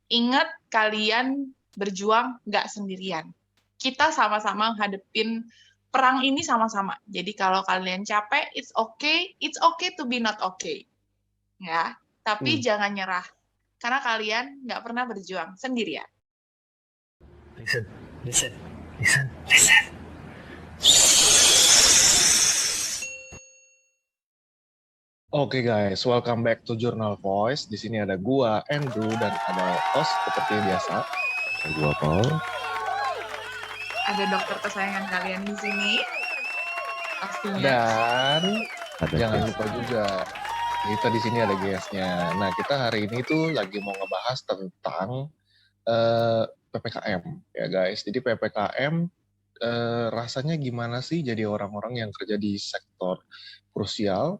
Ingat, kalian berjuang nggak sendirian. Kita sama-sama hadepin perang ini sama-sama. Jadi kalau kalian capek, it's okay to be not okay. Ya, tapi jangan nyerah. Karena kalian nggak pernah berjuang sendirian. Listen. Oke guys, welcome back to Journal Voice. Di sini ada gua, Andrew, dan ada host seperti biasa. Gua Paul. Ada dokter kesayangan kalian di sini. Pastinya. Dan Ada jangan guest. lupa juga kita di sini ada guestnya. Nah, kita hari ini tuh lagi mau ngebahas tentang PPKM ya guys. Jadi PPKM rasanya gimana sih jadi orang-orang yang kerja di sektor krusial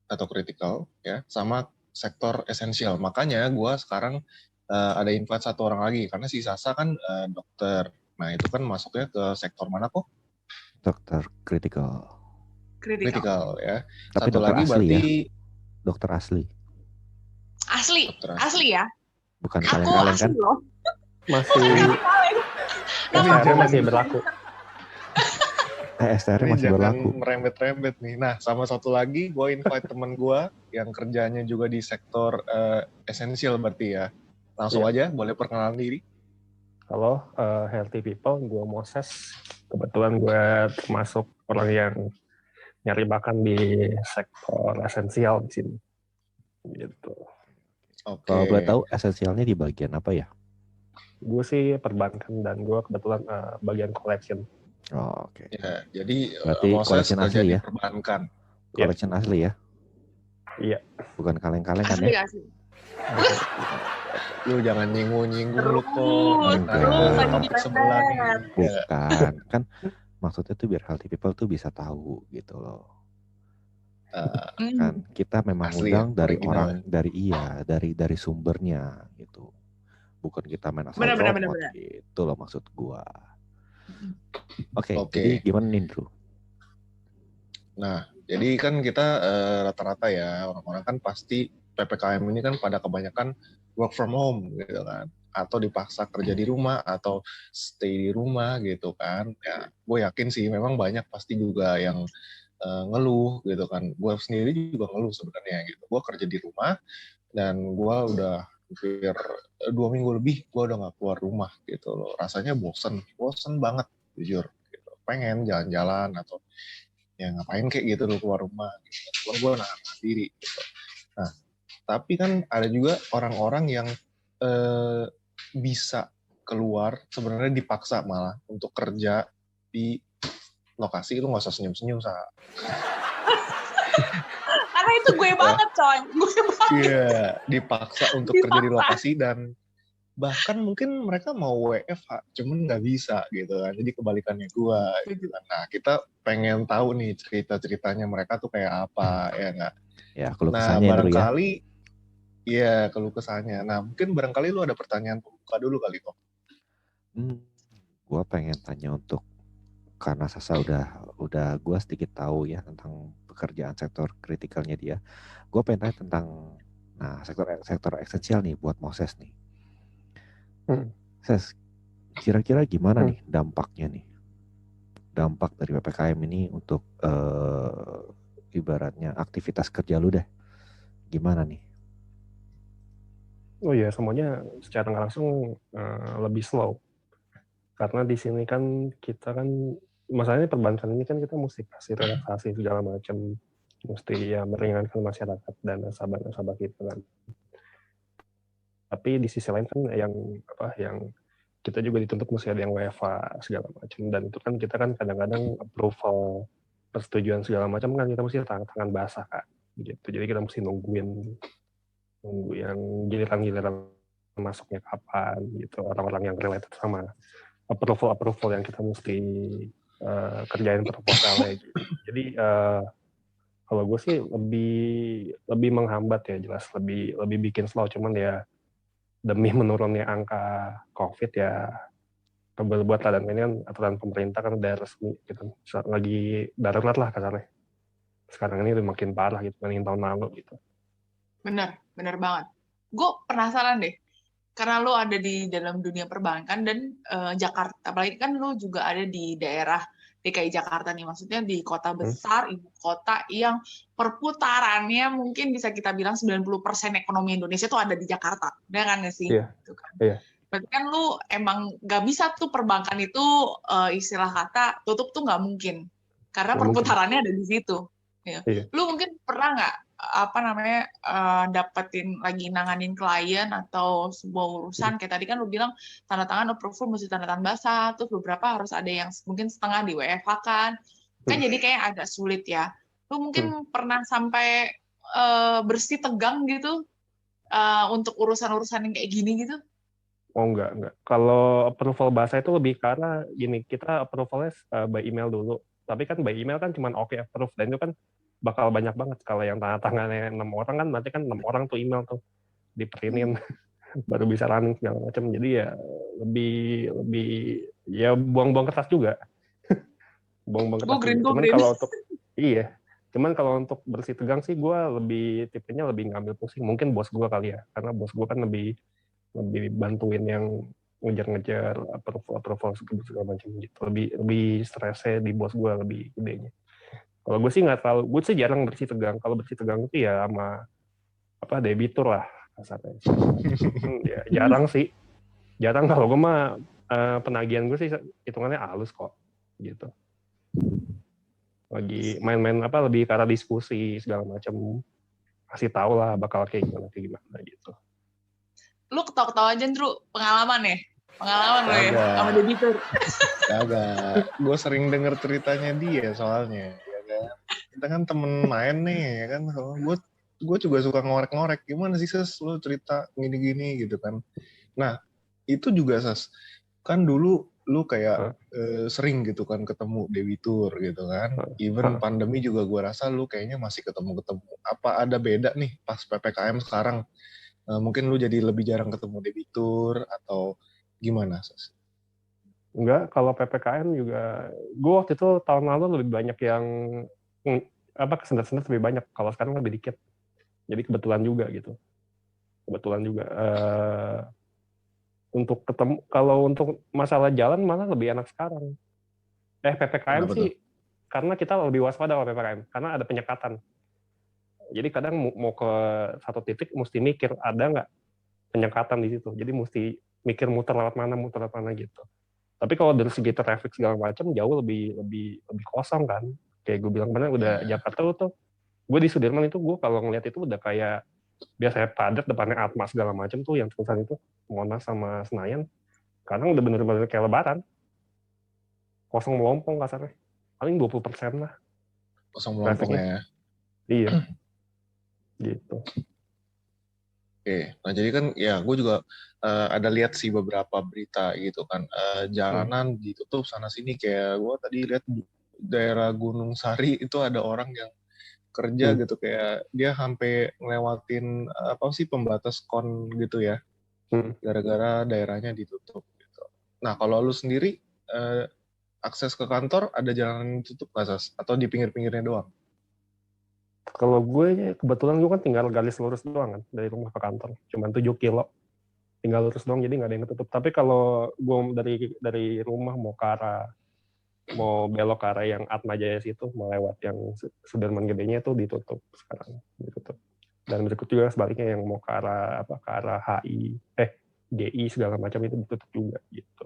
atau kritikal ya, sama sektor esensial. Makanya gue sekarang ada invite satu orang lagi, karena si Sasa kan dokter. Nah itu kan masuknya ke sektor mana kok? Dokter kritikal. Kritikal ya. Tapi Satu dokter lagi asli berarti ya? Dokter asli. Asli ya. Bukan Aku kaleng-kaleng kan? asli loh. STR masih berlaku. STR ini masih jangan berlaku. merembet-rembet nih. Nah sama satu lagi gue invite teman gue yang kerjanya juga di sektor esensial berarti ya. Langsung aja boleh perkenalan diri. Halo, healthy people, gue Moses. Kebetulan gue termasuk orang yang nyari makan di sektor esensial di sini. Gitu. Oke. Kalau boleh tahu esensialnya di bagian apa ya? Gue sih perbankan dan gue kebetulan bagian collection. Oh, oke. Ya, jadi Berarti Moses collection kerja asli di ya? perbankan. Collection asli ya? Iya. Bukan kaleng-kaleng kan ya? Asli. Lu jangan nyinggung-nyinggung lu kok. Terus lagi Topik sebelah nih. Bukan. Kan maksudnya tuh biar healthy people tuh bisa tahu gitu loh. Kan kita memang Asli undang ya, dari original orang dari sumbernya gitu. Bukan kita main asal Benar. promote gitu loh maksud gua. Oke. Oke. Jadi gimana nih Drew? Nah, jadi kan kita rata-rata ya, orang-orang kan pasti PPKM ini kan pada kebanyakan work from home gitu kan. Atau dipaksa kerja di rumah, atau stay di rumah gitu kan. Ya, gue yakin sih memang banyak pasti juga yang ngeluh gitu kan. Gue sendiri juga ngeluh sebenarnya gitu. Gue kerja di rumah, dan gue udah hampir 2 minggu lebih gue udah gak keluar rumah gitu loh. Rasanya bosen banget jujur gitu. Pengen jalan-jalan atau ya ngapain kayak gitu loh keluar rumah gitu. Gue nahan diri gitu. Nah tapi kan ada juga orang-orang yang bisa keluar sebenarnya dipaksa malah untuk kerja di lokasi. Itu nggak usah senyum-senyum Karena itu gue banget coy. Iya, dipaksa untuk kerja di lokasi, dan bahkan mungkin mereka mau WFH, cuman nggak bisa gitu kan. Jadi kebalikannya gue. Gitu. Nah, kita pengen tahu nih cerita-ceritanya mereka tuh kayak apa, ya nggak? Ya, keluh Nah, kesahnya barangkali, ya keluh kesahnya. Nah, mungkin barangkali lu ada pertanyaan pembuka dulu kali kok. Gue pengen tanya untuk, karena Sasa udah gue sedikit tahu ya tentang pekerjaan sektor kritikalnya dia. Gue pengen tanya tentang sektor esensial nih buat Moses nih. Ses, kira-kira gimana nih dampaknya nih? Dampak dari PPKM ini untuk ibaratnya aktivitas kerja lu deh. Gimana nih? Oh iya, semuanya secara nggak langsung lebih slow. Karena di sini kan kita kan, masalahnya perbankan ini kan kita mesti kasih relaksasi segala macam, mesti ya meringankan masyarakat dan nasabah-nasabah kita kan. Tapi di sisi lain kan yang kita juga dituntut mesti ada yang WFA segala macam, dan itu kan kita kan kadang-kadang approval persetujuan segala macam kan kita mesti tangan basah kan gitu. Jadi kita mesti nunggu yang giliran masuknya kapan gitu, orang-orang yang related sama approval yang kita mesti kerjain proposalnya gitu. Jadi kalau gue sih lebih menghambat ya, jelas lebih bikin slow, cuman ya demi menurunnya angka COVID ya buat dan ini kan aturan pemerintah kan udah resmi gitu, lagi darurat lah kasarnya. Sekarang ini udah makin parah gitu dibanding tahun lalu gitu. Bener banget. Gue penasaran deh. karena lo ada di dalam dunia perbankan dan Jakarta, apalagi kan lo juga ada di daerah DKI Jakarta nih, maksudnya di kota besar, ibu kota yang perputarannya mungkin bisa kita bilang 90% ekonomi Indonesia tuh ada di Jakarta, udah kan nggak sih? Iya. Gitu kan. Iya. Berarti kan lu emang nggak bisa tuh perbankan itu istilah kata tutup tuh nggak mungkin, karena Nggak mungkin. perputarannya ada di situ. Ya. Iya. Lu mungkin pernah nggak dapetin lagi nanganin klien atau sebuah urusan kayak tadi kan lu bilang tanda tangan approval mesti tanda tangan basah, terus beberapa harus ada yang mungkin setengah di WFH kan jadi kayak agak sulit ya. Lu mungkin pernah sampai bersih tegang gitu untuk urusan-urusan yang kayak gini gitu? Oh enggak. Kalau approval bahasa itu lebih karena gini, kita approvalnya by email dulu. Tapi kan by email kan cuma oke approve, dan itu kan bakal banyak banget. Kalau yang tanda tangannya 6 orang kan berarti kan 6 orang tuh email tuh diprintin baru bisa running segala macam. Jadi ya lebih ya buang-buang kertas juga. Buang-buang kertas juga. Cuman kalau untuk bersih tegang sih gue tipenya lebih ngambil pusing. Mungkin bos gue kali ya, karena bos gue kan lebih bantuin yang ngejar-ngejar approval segala macam gitu. Lebih stresnya di bos gue lebih gedenya. Kalau gue sih nggak terlalu, gue sih jarang bersih tegang. Kalau bersih tegang itu ya sama debitur lah kasarnya. Ya, jarang sih. Jarang. Kalau gue mah penagihan gue sih hitungannya halus kok gitu. Lagi main-main lebih ke arah diskusi segala macam, kasih tahu lah bakal kayak gimana gitu. Lu ketawa-ketawa aja, Ndru, pengalaman lo ya sama debitur. Kagak, gue sering denger ceritanya dia soalnya, ya kan. Kita kan temen main nih, ya kan. Gue juga suka ngorek-ngorek, gimana sih Ses, lu cerita gini-gini gitu kan. Nah, itu juga Ses, kan dulu lu kayak sering gitu kan ketemu debitur gitu kan. Even pandemi juga gue rasa lu kayaknya masih ketemu. Apa ada beda nih pas PPKM sekarang? Mungkin lu jadi lebih jarang ketemu debitur atau gimana, Ses? Enggak, kalau PPKM juga, gue waktu itu tahun lalu lebih banyak yang kesendat-sendat lebih banyak. Kalau sekarang lebih dikit. Jadi kebetulan juga gitu. Untuk ketemu, kalau untuk masalah jalan malah lebih enak sekarang. PPKM Kenapa sih, tuh? karena kita lebih waspada kalau PPKM, karena ada penyekatan. Jadi kadang mau ke satu titik mesti mikir ada nggak penyekatan di situ. Jadi mesti mikir muter lewat mana gitu. Tapi kalau dari segi traffic segala macam jauh lebih kosong kan. Kayak gue bilang benar udah Jakarta tuh. Gue di Sudirman itu gue kalau ngeliat itu udah kayak biasanya padat depannya Atma segala macam tuh yang tulisan itu Monas sama Senayan. Kadang udah bener-bener kayak lebaran. Kosong melompong kasarnya. Paling 20% lah. Kosong melompong ya. Iya. Gitu. Oke, nah jadi kan ya gue juga ada lihat sih beberapa berita gitu kan, jalanan ditutup sana sini, kayak gue tadi lihat daerah Gunung Sari itu ada orang yang kerja gitu, kayak dia sampai ngelewatin pembatas kon gitu ya, gara-gara daerahnya ditutup gitu. Nah kalau lu sendiri akses ke kantor ada jalanan yang ditutup nggak, Sas? Atau di pinggir-pinggirnya doang? Kalau gue kebetulan gue kan tinggal garis lurus doang kan dari rumah ke kantor, cuma 7 kilo, tinggal lurus doang, jadi nggak ada yang ketutup. Tapi kalau gue dari rumah mau belok ke arah yang Atma Jaya situ, mau lewat yang Sudirman gedenya itu ditutup sekarang, ditutup. Dan berikut juga sebaliknya yang mau ke arah HI, GI segala macam itu ditutup juga gitu.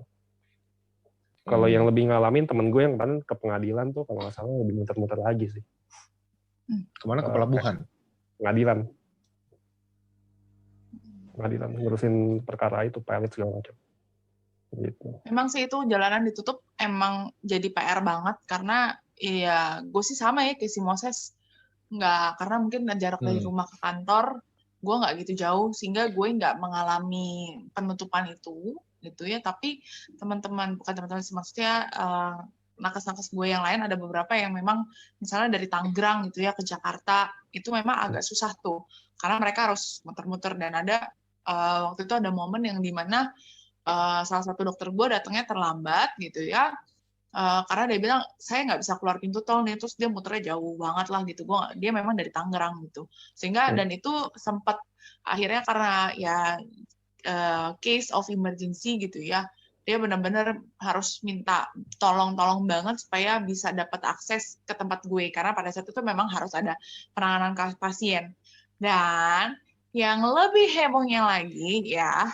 Kalau yang lebih ngalamin temen gue yang kemarin ke pengadilan tuh kalau nggak salah lebih muter-muter lagi sih. Kemana? Ke pelabuhan? Pengadilan ngurusin perkara itu, pilot segala macam. Gitu. Memang sih itu jalanan ditutup emang jadi PR banget, karena ya gue sih sama ya kayak si Moses, nggak, karena mungkin jarak dari rumah ke kantor gue nggak gitu jauh, sehingga gue nggak mengalami penutupan itu gitu ya. Tapi teman-teman, bukan teman-teman sih, maksudnya nakes-nakes gue yang lain ada beberapa yang memang misalnya dari Tangerang gitu ya ke Jakarta itu memang agak susah tuh, karena mereka harus muter-muter. Dan ada waktu itu ada momen yang dimana salah satu dokter gue datangnya terlambat gitu ya, karena dia bilang saya nggak bisa keluar pintu tol nih, terus dia muternya jauh banget lah gitu. Dia memang dari Tangerang gitu, sehingga dan itu sempat akhirnya karena ya case of emergency gitu ya, dia benar-benar harus minta tolong banget supaya bisa dapat akses ke tempat gue, karena pada saat itu memang harus ada penanganan pasien. Dan yang lebih hebohnya lagi ya,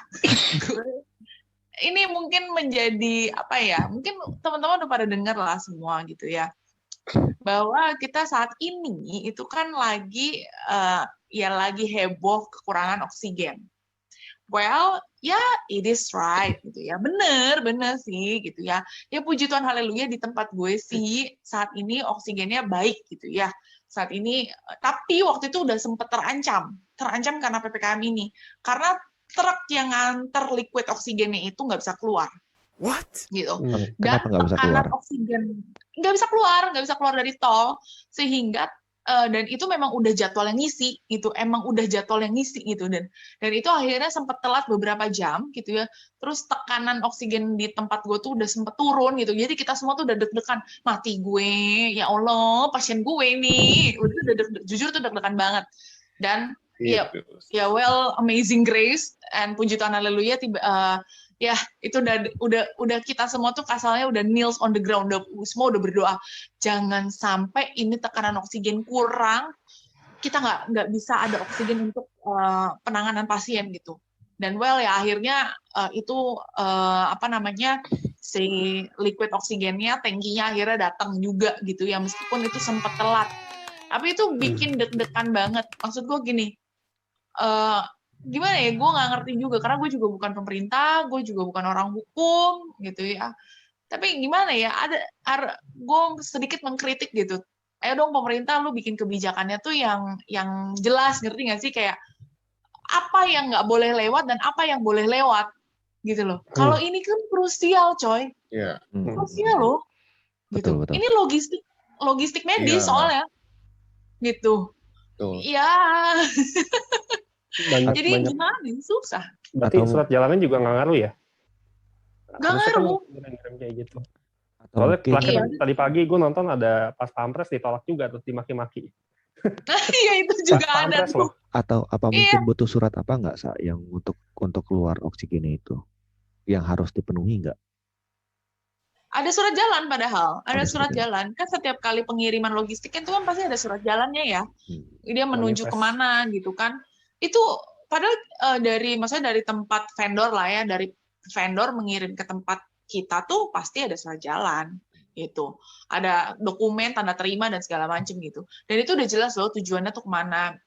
ini mungkin menjadi apa ya, mungkin teman-teman udah pada dengar lah semua gitu ya, bahwa kita saat ini itu kan lagi lagi heboh kekurangan oksigen. Well, ya it is right gitu ya, bener sih gitu ya. Ya puji Tuhan haleluya, di tempat gue sih saat ini oksigennya baik gitu ya. Saat ini, tapi waktu itu udah sempet terancam karena PPKM ini. Karena truk yang nganter liquid oksigennya itu nggak bisa keluar. What? Gitu. Dan Kenapa nggak bisa keluar? tekanan oksigen nggak bisa keluar dari tol, sehingga dan itu memang udah jadwal yang ngisi gitu, dan itu akhirnya sempat telat beberapa jam gitu ya. Terus tekanan oksigen di tempat gue tuh udah sempet turun gitu, jadi kita semua tuh udah deg-degan, mati gue, ya Allah pasien gue nih, jujur tuh deg-degan banget. Dan ya well, amazing grace and puji Tuhan haleluya, ya itu udah kita semua tuh kasalnya udah kneels on the ground, semua udah berdoa jangan sampai ini tekanan oksigen kurang, kita nggak bisa ada oksigen untuk penanganan pasien gitu. Dan well ya akhirnya itu si liquid oksigennya, tankinya akhirnya datang juga gitu ya, meskipun itu sempat telat, tapi itu bikin deg-degan banget. Maksud gue gini, gimana ya, gue nggak ngerti juga, karena gue juga bukan pemerintah, gue juga bukan orang hukum gitu ya. Tapi gimana ya, gue sedikit mengkritik gitu. Ayo dong pemerintah, lu bikin kebijakannya tuh yang jelas, ngerti nggak sih, kayak apa yang nggak boleh lewat dan apa yang boleh lewat gitu loh. Kalau ini kan krusial coy, krusial loh gitu. Betul. Ini logistik medis soalnya gitu. Iya. Jadi gimana nih, susah. Berarti surat jalannya juga nggak ngaruh ya? Nggak ngaruh. Kan kayak gitu. Soalnya tadi pagi gue nonton ada pas pampres ditolak juga, terus dimaki-maki. Iya itu juga ada tuh. Atau apa mungkin butuh surat apa nggak yang untuk keluar oksigennya itu, yang harus dipenuhi nggak? Ada surat jalan padahal, ada surat jalan. Kan setiap kali pengiriman logistik itu kan pasti ada surat jalannya ya. Dia menuju kemana gitu kan. Itu padahal maksudnya dari tempat vendor lah ya, dari vendor mengirim ke tempat kita tuh pasti ada surat jalan gitu. Ada dokumen, tanda terima dan segala macam gitu. Dan itu udah jelas loh tujuannya tuh kemana.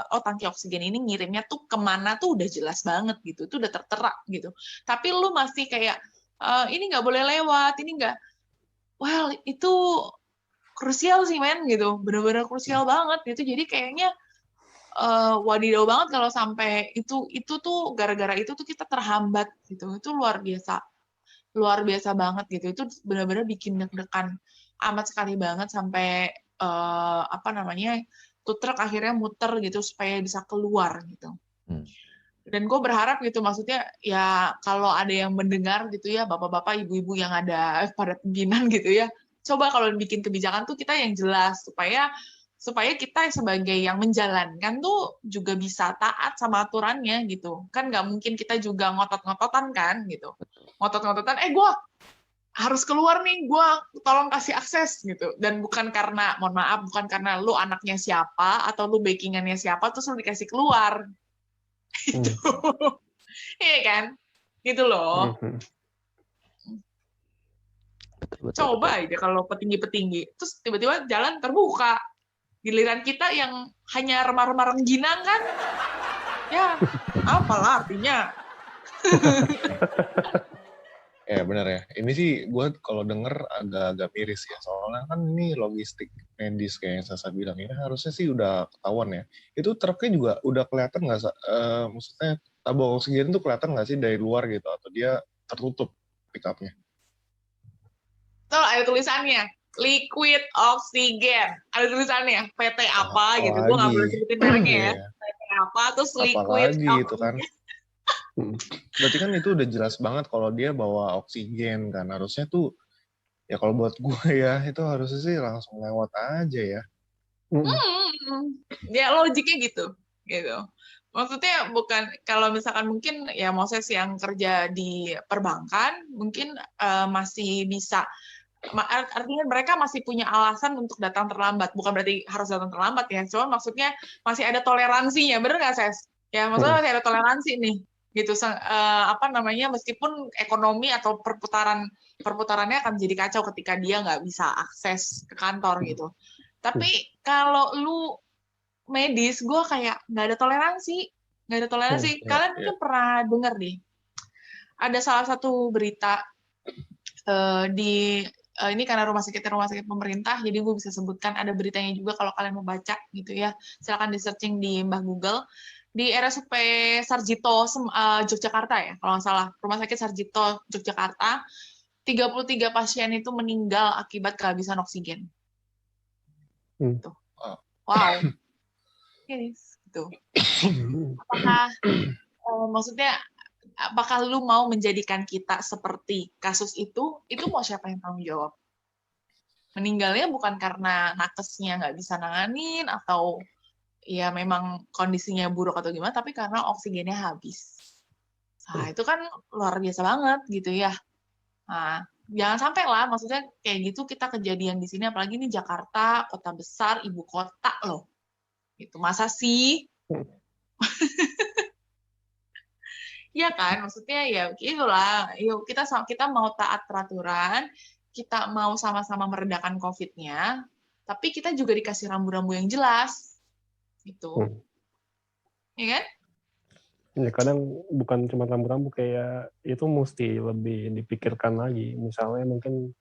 Tangki oksigen ini ngirimnya tuh kemana tuh udah jelas banget gitu. Itu udah tertera gitu. Tapi lu masih kayak ini nggak boleh lewat, ini nggak. Well, itu krusial sih men gitu. Bener-bener krusial banget gitu. Jadi kayaknya wadidaw banget kalau sampai itu tuh gara-gara itu tuh kita terhambat gitu. Itu luar biasa banget gitu. Itu benar-benar bikin deg-degan amat sekali banget sampai tuh truk akhirnya muter gitu supaya bisa keluar gitu. Dan gue berharap gitu, maksudnya ya kalau ada yang mendengar gitu ya, bapak-bapak, ibu-ibu yang ada pada pimpinan gitu ya, coba kalau bikin kebijakan tuh kita yang jelas supaya kita sebagai yang menjalankan tuh juga bisa taat sama aturannya gitu. Kan nggak mungkin kita juga ngotot-ngototan kan gitu. Ngotot-ngototan, gue harus keluar nih, gue tolong kasih akses gitu. Dan bukan karena, mohon maaf, bukan karena lu anaknya siapa atau lu backingannya siapa terus lu dikasih keluar. Gitu. Iya kan? Gitu loh. Betul. Coba aja kalau petinggi-petinggi, terus tiba-tiba jalan terbuka. Giliran kita yang hanya remah-remah rengginang kan, ya apalah artinya. Ya benar ya. Ini sih gue kalau denger agak-agak miris ya. Soalnya kan ini logistik medis kayak yang Sasa bilang ini harusnya sih udah ketahuan ya. Itu truknya juga udah kelihatan nggak? Maksudnya tabung oksigen itu kelihatan nggak sih dari luar gitu? Atau dia tertutup pick-up-nya? Tuh ada tulisannya. Liquid oksigen. Ada tulisannya. PT apa gitu. Gue nggak boleh sebutin mereknya ya. PT apa, terus liquid oksigen. Gitu kan. Berarti kan itu udah jelas banget kalau dia bawa oksigen kan. Harusnya tuh, ya kalau buat gue ya, itu harusnya sih langsung lewat aja ya. Ya logiknya gitu. Maksudnya bukan kalau misalkan mungkin ya Moses yang kerja di perbankan mungkin masih bisa artinya mereka masih punya alasan untuk datang terlambat. Bukan berarti harus datang terlambat ya. Cuma maksudnya masih ada toleransinya, bener nggak, Ses? Ya, maksudnya masih ada toleransi nih. Gitu, apa namanya, meskipun ekonomi atau perputarannya akan jadi kacau ketika dia nggak bisa akses ke kantor gitu. Tapi kalau lu medis, gue kayak nggak ada toleransi. Nggak ada toleransi. Kalian mungkin pernah dengar nih, ada salah satu berita di ini karena rumah sakit pemerintah, jadi gue bisa sebutkan ada beritanya juga kalau kalian mau baca gitu ya. Silakan di searching di Mbah Google. Di RSUP Sarjito Yogyakarta ya, kalau nggak salah, rumah sakit Sarjito Yogyakarta, 33 pasien itu meninggal akibat kehabisan oksigen. Tuh. Wow. Yes, gitu. Apakah maksudnya apakah lu mau menjadikan kita seperti kasus itu mau siapa yang tanggung jawab? Meninggalnya bukan karena nakesnya nggak bisa nanganin atau ya memang kondisinya buruk atau gimana, tapi karena oksigennya habis. Nah, itu kan luar biasa banget gitu ya. Nah, jangan sampai lah, maksudnya kayak gitu kita kejadian di sini, apalagi ini Jakarta, kota besar, ibu kota loh. Gitu. Masa sih? Iya kan, maksudnya ya itulah. Yuk kita mau taat peraturan, kita mau sama-sama meredakan COVID-nya, tapi kita juga dikasih rambu-rambu yang jelas. Gitu. Iya kan? Ya kadang bukan cuma rambu-rambu, kayak itu mesti lebih dipikirkan lagi. Misalnya mungkin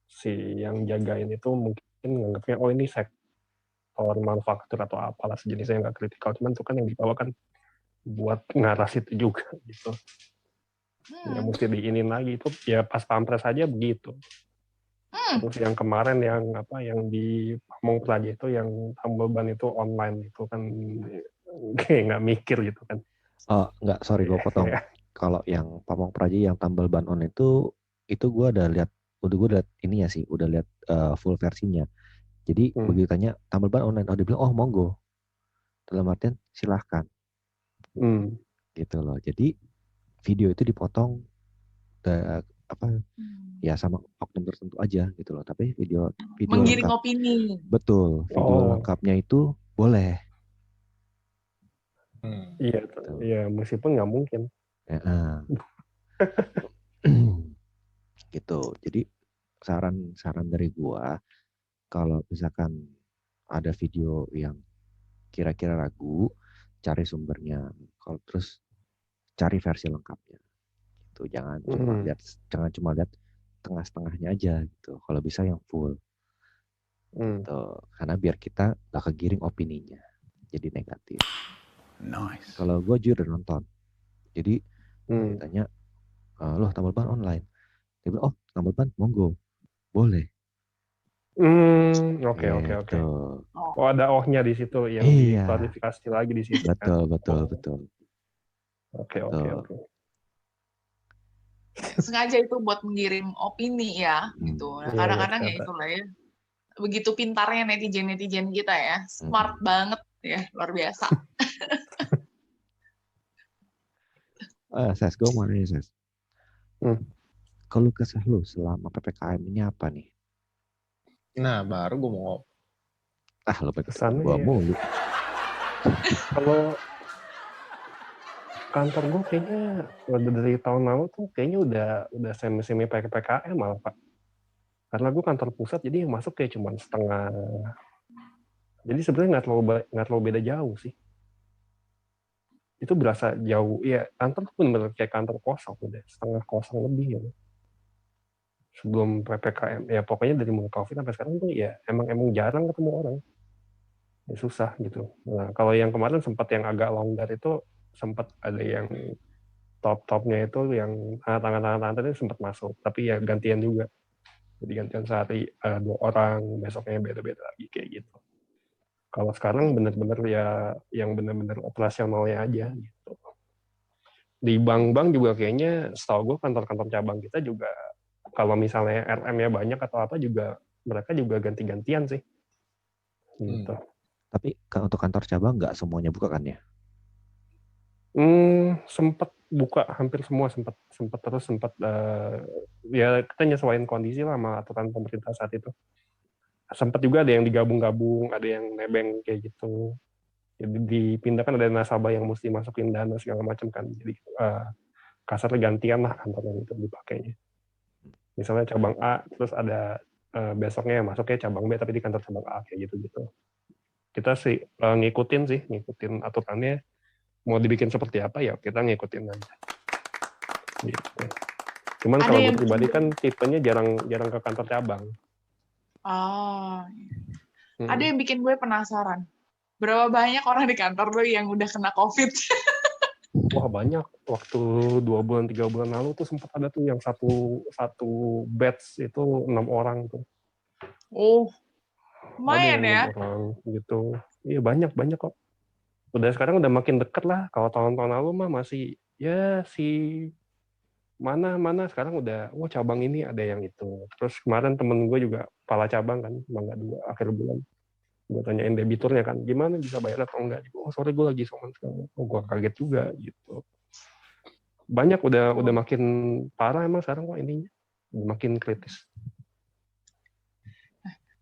si yang jagain itu mungkin nganggapnya oh ini sektor manufaktur atau apalah sejenisnya yang nggak kritikal, cuman itu kan yang dibawa kan buat ngaras itu juga gitu. Ya mesti diinin lagi itu ya pas pampres aja begitu. Terus yang kemarin yang di Pamong Praja itu yang tambal ban itu online itu kan kayak nggak mikir gitu kan. Oh, enggak, sorry gue potong. Kalau yang Pamong Praja yang tambal ban on itu gue udah lihat ini ya sih, udah lihat full versinya. Jadi begitu tanya tambal ban online, dia bilang oh monggo. Dalam artian silahkan. Gitu loh. Jadi video itu dipotong ya sama oknum tertentu aja gitu loh. Tapi video menggiring lengkap, opini. Betul. Video lengkapnya itu boleh. Iya, ya meskipun nggak mungkin. Gitu. Jadi saran dari gua, kalau misalkan ada video yang kira-kira ragu, cari sumbernya. Kalau terus cari versi lengkapnya. Gitu. Jangan cuma lihat tengah-tengahnya aja gitu. Kalau bisa yang full. Gitu. Karena biar kita gak kegiring opininya. Jadi negatif. Nice. Kalau gue juga udah nonton. Jadi ditanya, loh tambal ban online. Dia bilang, oh tambal ban monggo. Boleh. Oke. Oh ada ohnya di situ yang diklarifikasi lagi di situ. Betul. Oke. Sengaja itu buat menggiring opini ya, gitu. Nah, kadang-kadang ya itulah ya. Begitu pintarnya netizen kita ya, smart banget ya, luar biasa. Ses, gue mau nanya Ses. Kalau kesah lu selama PPKM ini apa nih? Nah, baru gue mau lu pesan gue mulu. Kalau kantor gue kayaknya udah dari tahun lalu tuh kayaknya udah semi PPKM malah Pak. Karena gue kantor pusat jadi yang masuk kayak cuma setengah. Jadi sebenarnya nggak terlalu beda jauh sih. Itu berasa jauh ya, kantor tuh bener-bener kayak kantor kosong udah setengah kosong lebih ya sebelum PPKM ya. Pokoknya dari mulai COVID sampai sekarang tuh ya emang jarang ketemu orang ya, susah gitu. Nah kalau yang kemarin sempat yang agak longgar itu sempat ada yang top-topnya itu yang tangan itu sempat masuk, tapi ya gantian juga, jadi gantian sehari 2 orang, besoknya beda-beda lagi kayak gitu. Kalau sekarang bener-bener ya yang bener-bener operasionalnya aja gitu. Di bank-bank juga kayaknya setahu gue kantor-kantor cabang kita juga kalau misalnya RM-nya banyak atau apa juga mereka juga ganti-gantian sih. Gitu. Tapi untuk kantor cabang nggak semuanya buka kan ya? Sempat buka hampir semua sempat ya kita nyesuaiin kondisi lah sama aturan pemerintah saat itu. Sempat juga ada yang digabung-gabung, ada yang nebeng kayak gitu. Jadi dipindahkan, ada nasabah yang mesti masukin dana segala macam kan. Jadi kasarnya gantian lah kantor yang itu dipakainya. Misalnya cabang A, terus ada besoknya masuknya cabang B tapi di kantor cabang A kayak gitu-gitu. Kita sih ngikutin aturannya. Mau dibikin seperti apa ya kita ngikutin aja. Gitu. Cuman Ada kalau yang gue pribadi kan tipenya jarang ke kantor cabang. Oh, ada yang bikin gue penasaran. Berapa banyak orang di kantor lo yang udah kena COVID? Wah banyak. Waktu 2 bulan 3 bulan lalu tuh sempat ada tuh yang satu batch itu 6 orang tuh. Oh, Ada lumayan ya. yang 6 orang gitu. Iya banyak kok. Udah sekarang udah makin deket lah. Kalau tahun-tahun lalu mah masih ya si mana sekarang udah cabang ini ada yang itu. Terus kemarin temen gue juga kepala cabang kan, Mangga 2 akhir bulan. Gue tanyain debiturnya kan, gimana bisa bayar atau enggak? Oh sorry gue lagi soman sekarang. Oh gue kaget juga gitu. Banyak udah makin parah emang sekarang kok ininya. Udah makin kritis.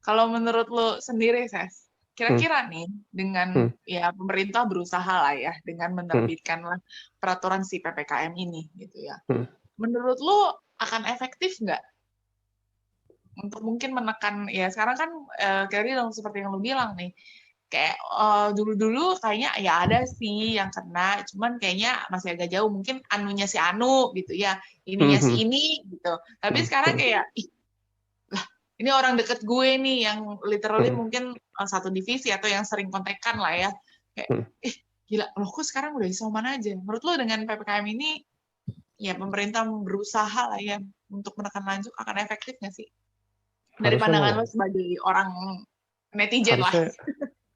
Kalau menurut lo sendiri, Ses, kira-kira nih dengan ya pemerintah berusaha lah ya dengan menerbitkan peraturan si PPKM ini gitu ya. Menurut lo akan efektif nggak untuk mungkin menekan ya sekarang kan kayak seperti yang lo bilang nih kayak dulu kayaknya ya ada sih yang kena cuman kayaknya masih agak jauh mungkin anunya si Anu gitu ya ininya si ini gitu tapi sekarang kayak ini orang deket gue nih yang literally mungkin satu divisi atau yang sering kontekan lah ya. Kayak, gila, loh kok sekarang udah isoman aja. Menurut lo dengan PPKM ini, ya pemerintah berusaha lah ya untuk menekan lanjut, akan efektif nggak sih? Dari pandangan lo sebagai orang netizen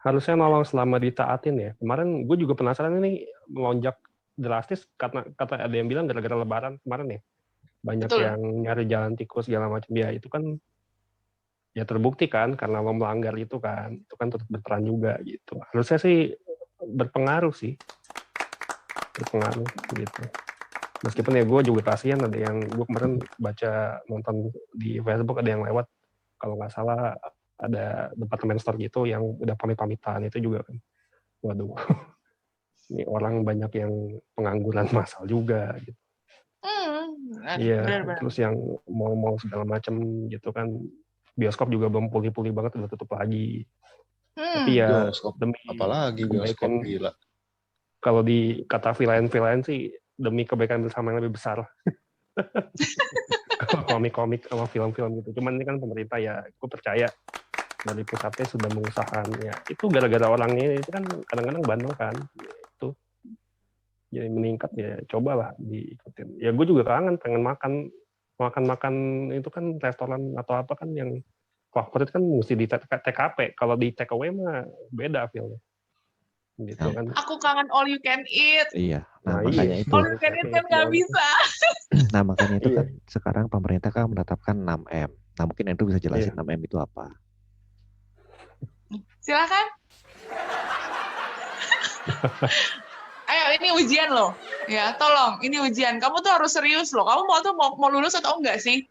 harusnya nolong selama ditaatin ya. Kemarin gue juga penasaran ini melonjak drastis karena kata ada yang bilang gara-gara lebaran kemarin ya. Banyak yang nyari jalan tikus segala macam. Ya itu kan ya terbukti kan karena lo melanggar itu kan turut berperan juga gitu. Harusnya sih berpengaruh gitu. Meskipun ya gue juga kasihan ada yang gue kemarin baca nonton di Facebook ada yang lewat kalau nggak salah ada departemen store gitu yang udah pamit-pamitan itu juga kan. Waduh. Ini orang banyak yang pengangguran massal juga gitu. Iya, terus yang mau segala macam gitu kan. Bioskop juga belum pulih-pulih banget udah tutup lagi. Tapi ya bioskop, demi apalagi bioskop gila. Kalau di kata villain sih demi kebaikan bersama yang lebih besar. Komik-komik sama film-film gitu. Cuman ini kan pemerintah ya, aku percaya dari pusatnya sudah mengusahakan ya. Itu gara-gara orangnya itu kan kadang-kadang bandel kan. Itu jadi meningkat ya cobalah diikutin. Ya gue juga kangen pengen makan itu kan restoran atau apa kan yang favorit kan mesti di TKP. Kalau di take away mah beda feel-nya. Gitu kan. Aku kangen all you can eat. Iya. Nah, makanya itu. All you can eat kan nggak bisa. Nah, makanya itu kan sekarang pemerintah kan menetapkan 6M. Nah, mungkin Andrew bisa jelasin 6M itu apa? Silakan. Ayo, ini ujian loh. Ya, tolong, ini ujian. Kamu tuh harus serius loh. Kamu mau lulus atau enggak sih?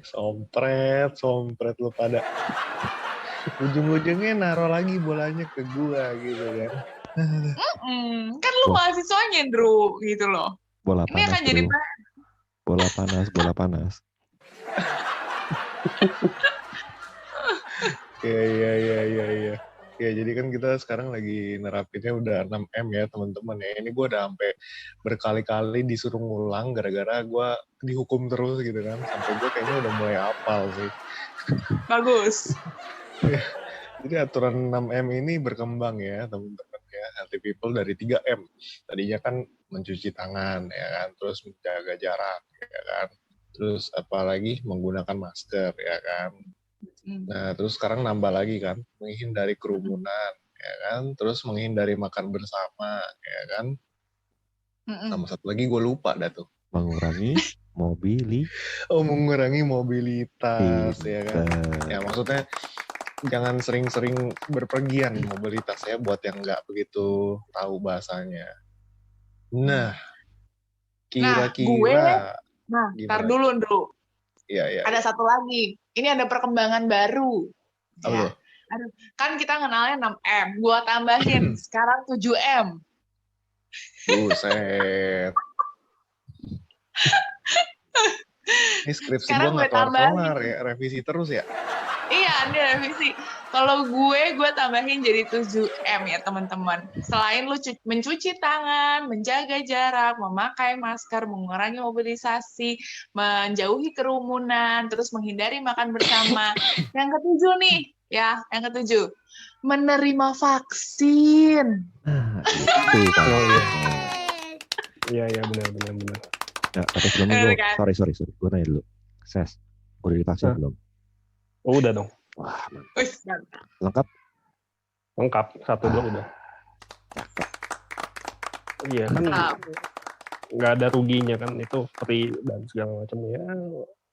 Sompret lu pada. Ujung-ujungnya naruh lagi bolanya ke gua gitu kan. Kan lu mahasiswanya, Andrew, gitu loh. Bola ini panas, akan jadi bola panas. Iya. Ya, jadi kan kita sekarang lagi nerapinnya udah 6M ya, teman-teman ya. Ini gue udah sampai berkali-kali disuruh ngulang gara-gara gue dihukum terus gitu kan. Sampai gue kayaknya udah mulai hafal sih. Bagus. Jadi aturan 6M ini berkembang ya, teman-teman ya. Healthy people dari 3M. Tadinya kan mencuci tangan ya kan, terus menjaga jarak ya kan. Terus apalagi menggunakan masker ya kan. Nah, terus sekarang nambah lagi kan, menghindari kerumunan, ya kan, terus menghindari makan bersama, ya kan. Sama satu lagi gue lupa dah tuh. Mengurangi mobilitas. Mengurangi mobilitas, ya kan. Ya maksudnya jangan sering-sering berpergian mobilitas ya buat yang nggak begitu tahu bahasanya. Nah, Nah, kira-kira ntar gimana? dulu, Ndru. Iya. Ada satu lagi. Ini ada perkembangan baru. Apa tuh? Aduh, kan kita kenalnya 6M. Gua tambahin sekarang 7M. Buset. Ini skripsi gue Sekarang nggak gue tambahin. kelar-kelar ya, revisi terus ya? Iya, ini revisi. Kalau gue tambahin jadi 7M ya teman-teman. Selain lu mencuci tangan, menjaga jarak, memakai masker, mengurangi mobilisasi, menjauhi kerumunan, terus menghindari makan bersama. Yang ketujuh nih, ya, yang ketujuh. Menerima vaksin. Nah, itu Pak. Iya benar. Ya, tapi sebelumnya sorry, gue nanya dulu. Ses, udah divaksin belum? Oh, udah dong. Wah, Lengkap, 1 dua udah. Iya kan, nggak ada ruginya kan, itu free dan segala macam ya,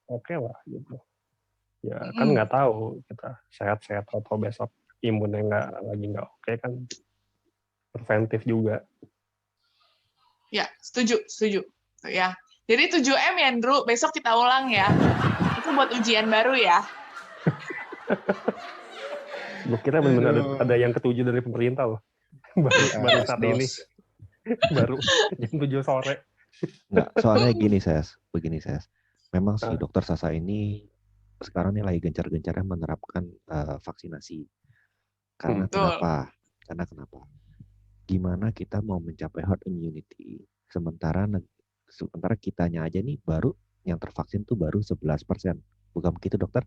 oke lah gitu. Ya kan nggak tahu kita sehat-sehat atau besok imunnya lagi nggak oke kan, preventif juga. Ya, setuju. Ya. Jadi 7M ya, Andrew. Besok kita ulang ya. Itu buat ujian baru ya. Gue kira benar-benar ada yang ketujuh dari pemerintah loh. baru saat ini. Baru jam 7 sore. Nggak, soalnya begini Ses. Memang si Dokter Sasa ini sekarang nih lagi gencar-gencarnya menerapkan vaksinasi. Karena kenapa? Gimana kita mau mencapai herd immunity sementara kitanya aja nih baru yang tervaksin tuh baru 11%. Bukan begitu, Dokter?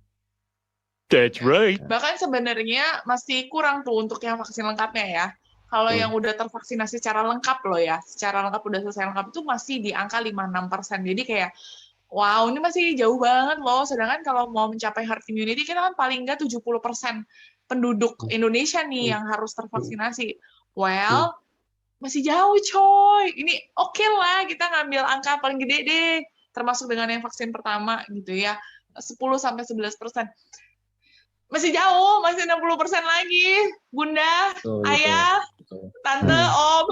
That's right. Bahkan sebenarnya masih kurang tuh untuk yang vaksin lengkapnya ya. Kalau yang udah tervaksinasi secara lengkap loh ya, secara lengkap udah selesai lengkap itu masih di angka 5-6%. Jadi kayak, wow, ini masih jauh banget loh. Sedangkan kalau mau mencapai herd immunity, kita kan paling nggak 70% penduduk Indonesia nih yang harus tervaksinasi. Well, masih jauh coy. Ini oke lah, kita ngambil angka paling gede deh. Termasuk dengan yang vaksin pertama gitu ya. 10-11%. Masih jauh, masih 60% lagi. Bunda, ayah, tante, om.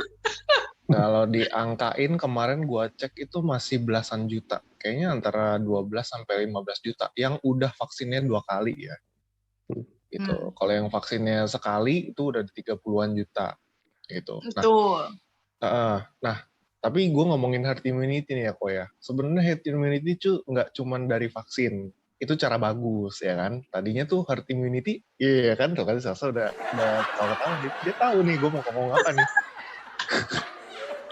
Kalau diangkain kemarin gua cek itu masih belasan juta. Kayaknya antara 12-15 juta yang udah vaksinnya 2 kali ya. Gitu. Kalau yang vaksinnya sekali itu udah 30-an juta. Gitu. Betul. Nah, tapi gue ngomongin herd immunity nih ya, Ko ya. Sebenarnya herd immunity tuh nggak cuma dari vaksin. Itu cara bagus, ya kan? Tadinya tuh herd immunity, iya kan? Tuh kan Sasa udah tahu-tahu. Dia tahu nih gue mau ngomong apa nih.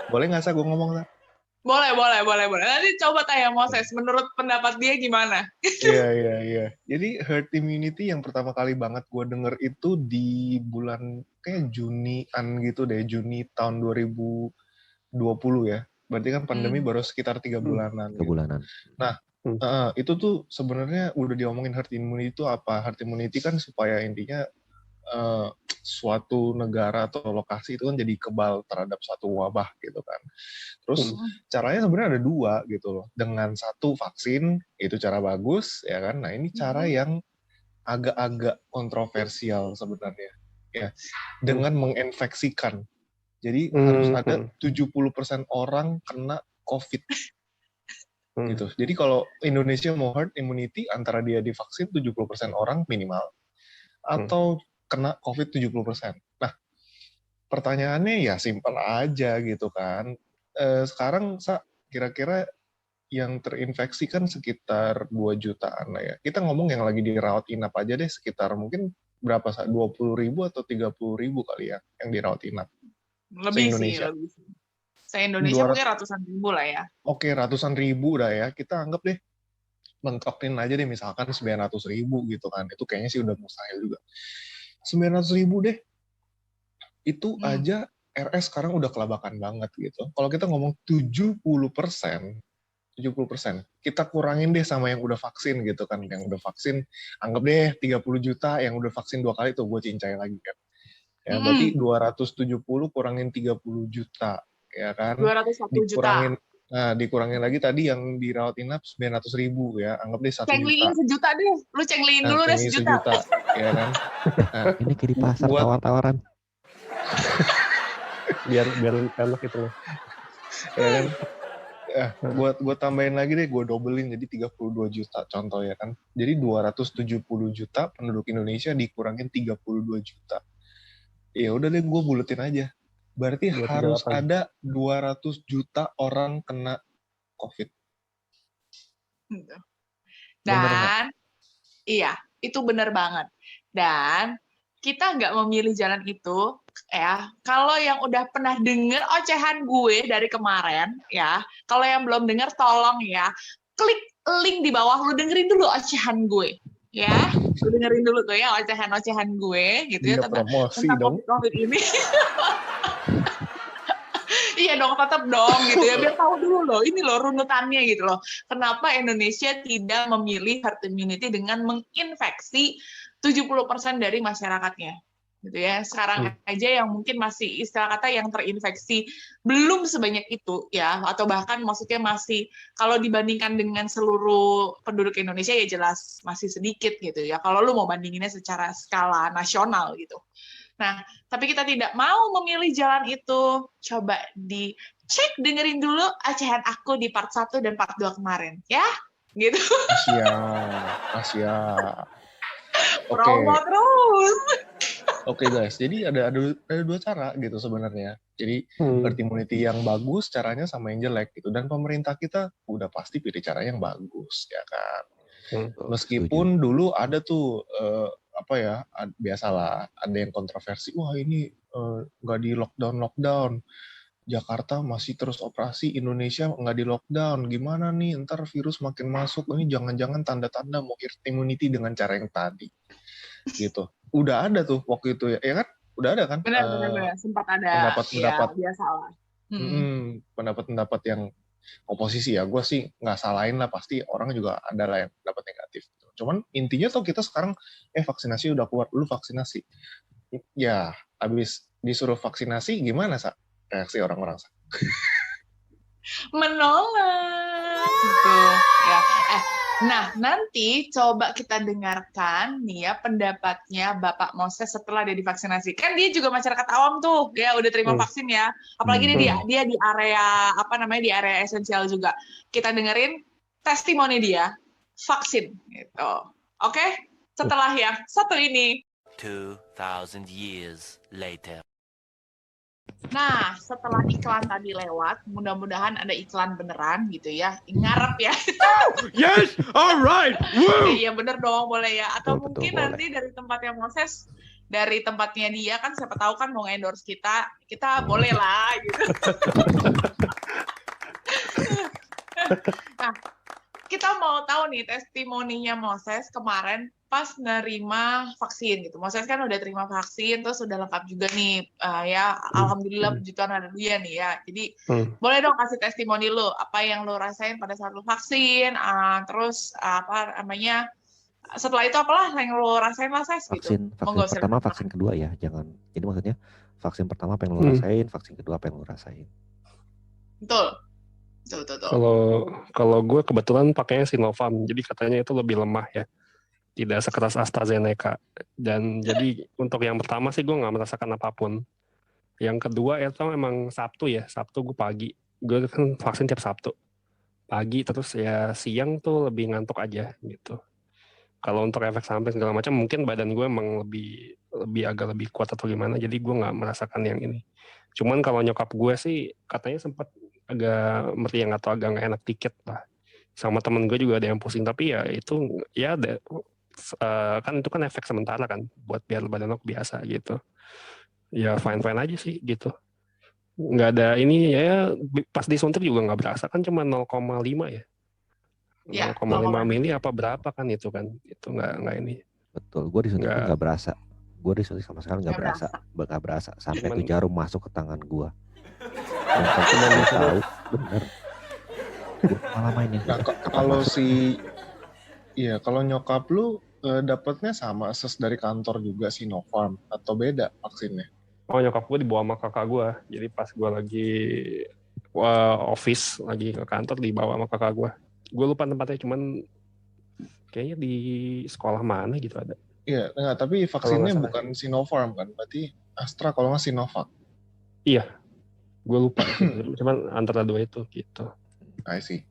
Boleh nggak, Sa, gue ngomong, Sa? Boleh. Nanti coba tanya Moses, menurut pendapat dia gimana? Iya. Jadi herd immunity yang pertama kali banget gue denger itu di bulan kayak Junian gitu deh, Juni tahun 2020 ya. Berarti kan pandemi baru sekitar 3 bulanan. 3 bulanan. Nah, itu tuh sebenarnya udah diomongin herd immunity itu apa? Herd immunity kan supaya intinya suatu negara atau lokasi itu kan jadi kebal terhadap suatu wabah gitu kan. Terus caranya sebenarnya ada 2 gitu loh. Dengan 1 vaksin itu cara bagus ya kan. Nah, ini cara yang agak-agak kontroversial sebenarnya ya. Dengan menginfeksikan. Jadi harus ada 70% orang kena COVID. Gitu. Jadi kalau Indonesia mau herd immunity antara dia divaksin 70% orang minimal atau kena COVID 70%. Nah, pertanyaannya ya simpel aja gitu kan. Sekarang kira-kira yang terinfeksi kan sekitar 2 jutaan lah ya. Kita ngomong yang lagi dirawat inap aja deh sekitar mungkin berapa, 20.000 atau 30.000 kali ya yang dirawat inap. Lebih sih. Se-Indonesia mungkin ratusan ribu lah ya. Oke, ratusan ribu dah ya. Kita anggap deh mentokin aja deh misalkan 900.000 gitu kan. Itu kayaknya sih udah mustahil juga. 900.000 deh. Itu aja RS sekarang udah kelabakan banget gitu. Kalau kita ngomong 70%, kita kurangin deh sama yang udah vaksin gitu kan. Yang udah vaksin, anggap deh 30 juta, yang udah vaksin 2 kali tuh gue cincai lagi kan. Ya, berarti 270 kurangin 30 juta, ya kan? 201 dikurangin, juta. Nah, dikurangin lagi tadi yang dirawat inap 900.000 ya, anggap deh 1 juta. Cenglingin sejuta deh. Lu cenglingin Nah, dulu deh cengi sejuta. sejuta, ya kan? Nah, Ini kayak di pasar buat tawar-tawaran. biar enak itu. ya kan? Gue tambahin lagi deh, gue dobelin jadi 32 juta contoh ya kan. Jadi 270 juta penduduk Indonesia dikurangin 32 juta. Ya udah deh, gue buletin aja. Berarti harus 238. ada 200 juta orang kena COVID. Gitu. Bener nggak? Dan iya, itu benar banget. Dan kita nggak memilih jalan itu, ya. Kalau yang udah pernah denger ocehan gue dari kemarin, ya. Kalau yang belum denger, tolong ya, klik link di bawah, lu dengerin dulu ocehan gue, ya. Lu dengerin dulu tuh ya ocehan-ocehan gue, gitu ya, Dia tentang promosi dong. COVID ini. Iya dong, tetap dong gitu ya, biar tahu dulu loh, ini loh runutannya gitu loh. Kenapa Indonesia tidak memilih herd immunity dengan menginfeksi 70% dari masyarakatnya. Gitu ya. Sekarang aja yang mungkin masih istilah kata yang terinfeksi belum sebanyak itu ya, atau bahkan maksudnya masih kalau dibandingkan dengan seluruh penduduk Indonesia ya jelas masih sedikit gitu ya. Kalau lu mau bandinginnya secara skala nasional gitu. Nah, tapi kita tidak mau memilih jalan itu. Coba dicek, dengerin dulu ocehan aku di part 1 dan part 2 kemarin. Ya, gitu. Asia. Oke. Promo terus. Oke guys, jadi ada dua cara gitu sebenarnya. Jadi herd immunity yang bagus caranya sama yang jelek gitu. Dan pemerintah kita udah pasti pilih cara yang bagus, ya kan. Meskipun dulu ada tuh biasalah ada yang kontroversi, wah ini nggak di lockdown, Jakarta masih terus operasi, Indonesia nggak di lockdown, gimana nih ntar virus makin masuk, ini jangan-jangan tanda-tanda mau herd immunity dengan cara yang tadi, gitu. Udah ada tuh waktu itu ya kan, udah ada kan? Benar, sempat ada. Pendapat biasalah. Pendapat yang oposisi ya, gue sih nggak salahin lah, pasti orang juga ada lah yang pendapat negatif. Cuman intinya tuh kita sekarang vaksinasi udah keluar, dulu vaksinasi. Ya, habis disuruh vaksinasi gimana Sa? Reaksi orang-orang Sa? Menolak gitu ya. Nah, nanti coba kita dengarkan nih ya pendapatnya Bapak Moses setelah dia divaksinasi. Kan dia juga masyarakat awam tuh, dia udah terima vaksin ya. Apalagi dia di area di area esensial juga. Kita dengerin testimoni dia vaksin gitu. Oke? Setelah yang satu ini. 2000 years later. Nah, setelah iklan tadi lewat, mudah-mudahan ada iklan beneran gitu ya. Ngarep ya. Yes, all right. Woo! Iya bener dong, boleh ya. Atau Betul, mungkin boleh. nanti dari tempatnya Moses, dari tempatnya dia kan siapa tahu kan mau endorse kita boleh lah gitu. Nah, kita mau tahu nih testimoninya Moses kemarin pas nerima vaksin gitu. Moses kan udah terima vaksin, terus udah lengkap juga nih, ya alhamdulillah puji Tuhan haleluya nih ya. Jadi boleh dong kasih testimoni lu, apa yang lu rasain pada saat lu vaksin, terus setelah itu apalah yang lu rasain lah Ses gitu. Vaksin pertama, vaksin kedua ya, jangan. Jadi maksudnya vaksin pertama apa yang lu rasain, vaksin kedua apa yang lu rasain. Betul. Kalau gue kebetulan pakainya Sinovac, jadi katanya itu lebih lemah ya, tidak sekeras AstraZeneca. Dan jadi untuk yang pertama sih gue nggak merasakan apapun. Yang kedua itu memang Sabtu gue pagi, gue kan vaksin tiap Sabtu pagi, terus ya siang tuh lebih ngantuk aja gitu. Kalau untuk efek samping segala macam mungkin badan gue emang agak lebih kuat atau gimana, jadi gue nggak merasakan yang ini. Cuman kalau nyokap gue sih katanya sempat agak meriang atau agak nggak enak dikit lah. Sama temen gue juga ada yang pusing, tapi ya itu ya kan itu kan efek sementara kan, buat biar badan lo biasa gitu. Ya fine aja sih gitu. Nggak ada ini ya, pas disuntik juga nggak berasa kan, cuma 0,5 ya. 0,5 mili apa berapa kan itu kan, itu nggak ini. Betul, gue disuntik pun nggak berasa. Gue disuntik sama sekali nggak berasa sampai tuh jarum masuk ke tangan gue. Dan kalau tahu bener, gue malah main yang kalau nyokap lu dapatnya sama dari kantor juga Sinopharm atau beda vaksinnya? Oh, nyokap gue dibawa sama kakak gue, jadi pas gue lagi office lagi ke kantor dibawa sama kakak gue lupa tempatnya, cuman kayaknya di sekolah mana gitu ada. Iya, enggak, tapi vaksinnya bukan Sinopharm kan, berarti Astra kalau nggak Sinovac. Iya, gue lupa. Cuman antara dua itu gitu. I see.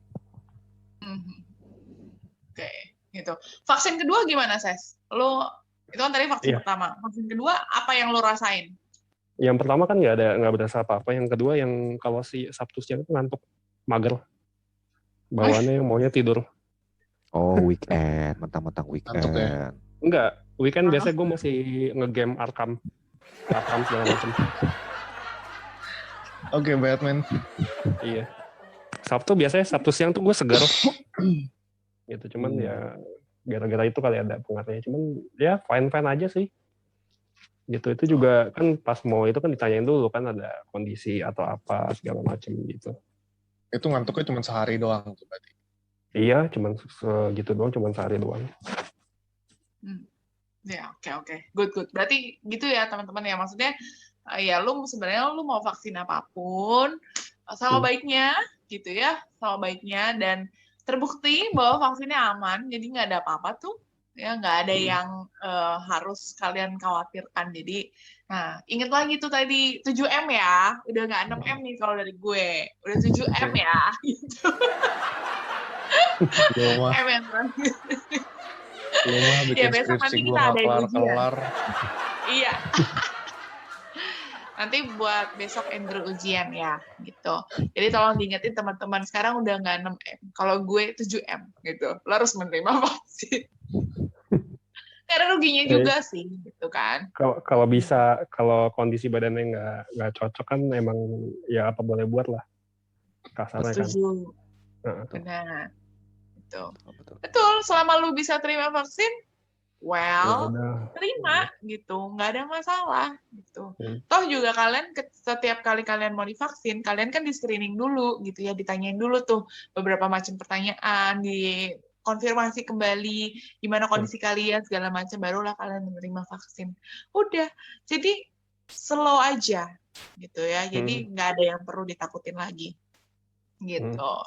Oke, gitu. Vaksin kedua gimana, Ses? Lo itu kan tadi vaksin pertama. Vaksin kedua apa yang lo rasain? Yang pertama kan nggak berasa apa-apa. Yang kedua yang kalau si Sabtu siang itu ngantuk, mager. Bawaannya maunya tidur. Oh, weekend, mentang-mentang weekend. Ngantuk ya? Enggak, weekend biasanya gue masih nge-game Arkham segala macam. Oke, Batman. Iya. Sabtu siang tuh gue segar. Gitu, cuman ya gara-gara itu kali ada pengaruhnya. Cuman ya fine-fine aja sih. Gitu, itu juga kan pas mau itu kan ditanyain dulu kan ada kondisi atau apa segala macam gitu. Itu ngantuknya cuma sehari doang tuh berarti. Iya, cuman segitu doang, cuman sehari doang. Ya, oke. Good. Berarti gitu ya, teman-teman ya. Maksudnya, ya lu sebenarnya lu mau vaksin apapun, sama baiknya, gitu ya. Sama baiknya, dan terbukti bahwa vaksinnya aman, jadi nggak ada apa-apa tuh. Ya, nggak ada yang harus kalian khawatirkan. Jadi, nah, inget lagi tuh tadi, 7M ya. Udah nggak 6M nih kalau dari gue. Udah 7M ya. Gitu. M yang terakhir. Bikin skripsi gue kelar. Iya. Nanti buat besok Andrew ujian ya, gitu. Jadi tolong diingetin teman-teman, sekarang udah nggak 6M. Kalau gue 7M, gitu. Lo harus menerima vaksin. Karena ruginya juga sih, gitu kan. Kalau bisa, kalau kondisi badannya nggak cocok kan emang ya apa boleh buat lah. Kasarnya kan. Setuju. Benar. Betul, selama lu bisa terima vaksin, terima gitu, nggak ada masalah gitu. Toh juga kalian setiap kali kalian mau divaksin, kalian kan di screening dulu gitu ya, ditanyain dulu tuh beberapa macam pertanyaan, dikonfirmasi kembali gimana kondisi kalian segala macam, barulah kalian menerima vaksin. Udah, jadi slow aja gitu ya, jadi nggak ada yang perlu ditakutin lagi gitu.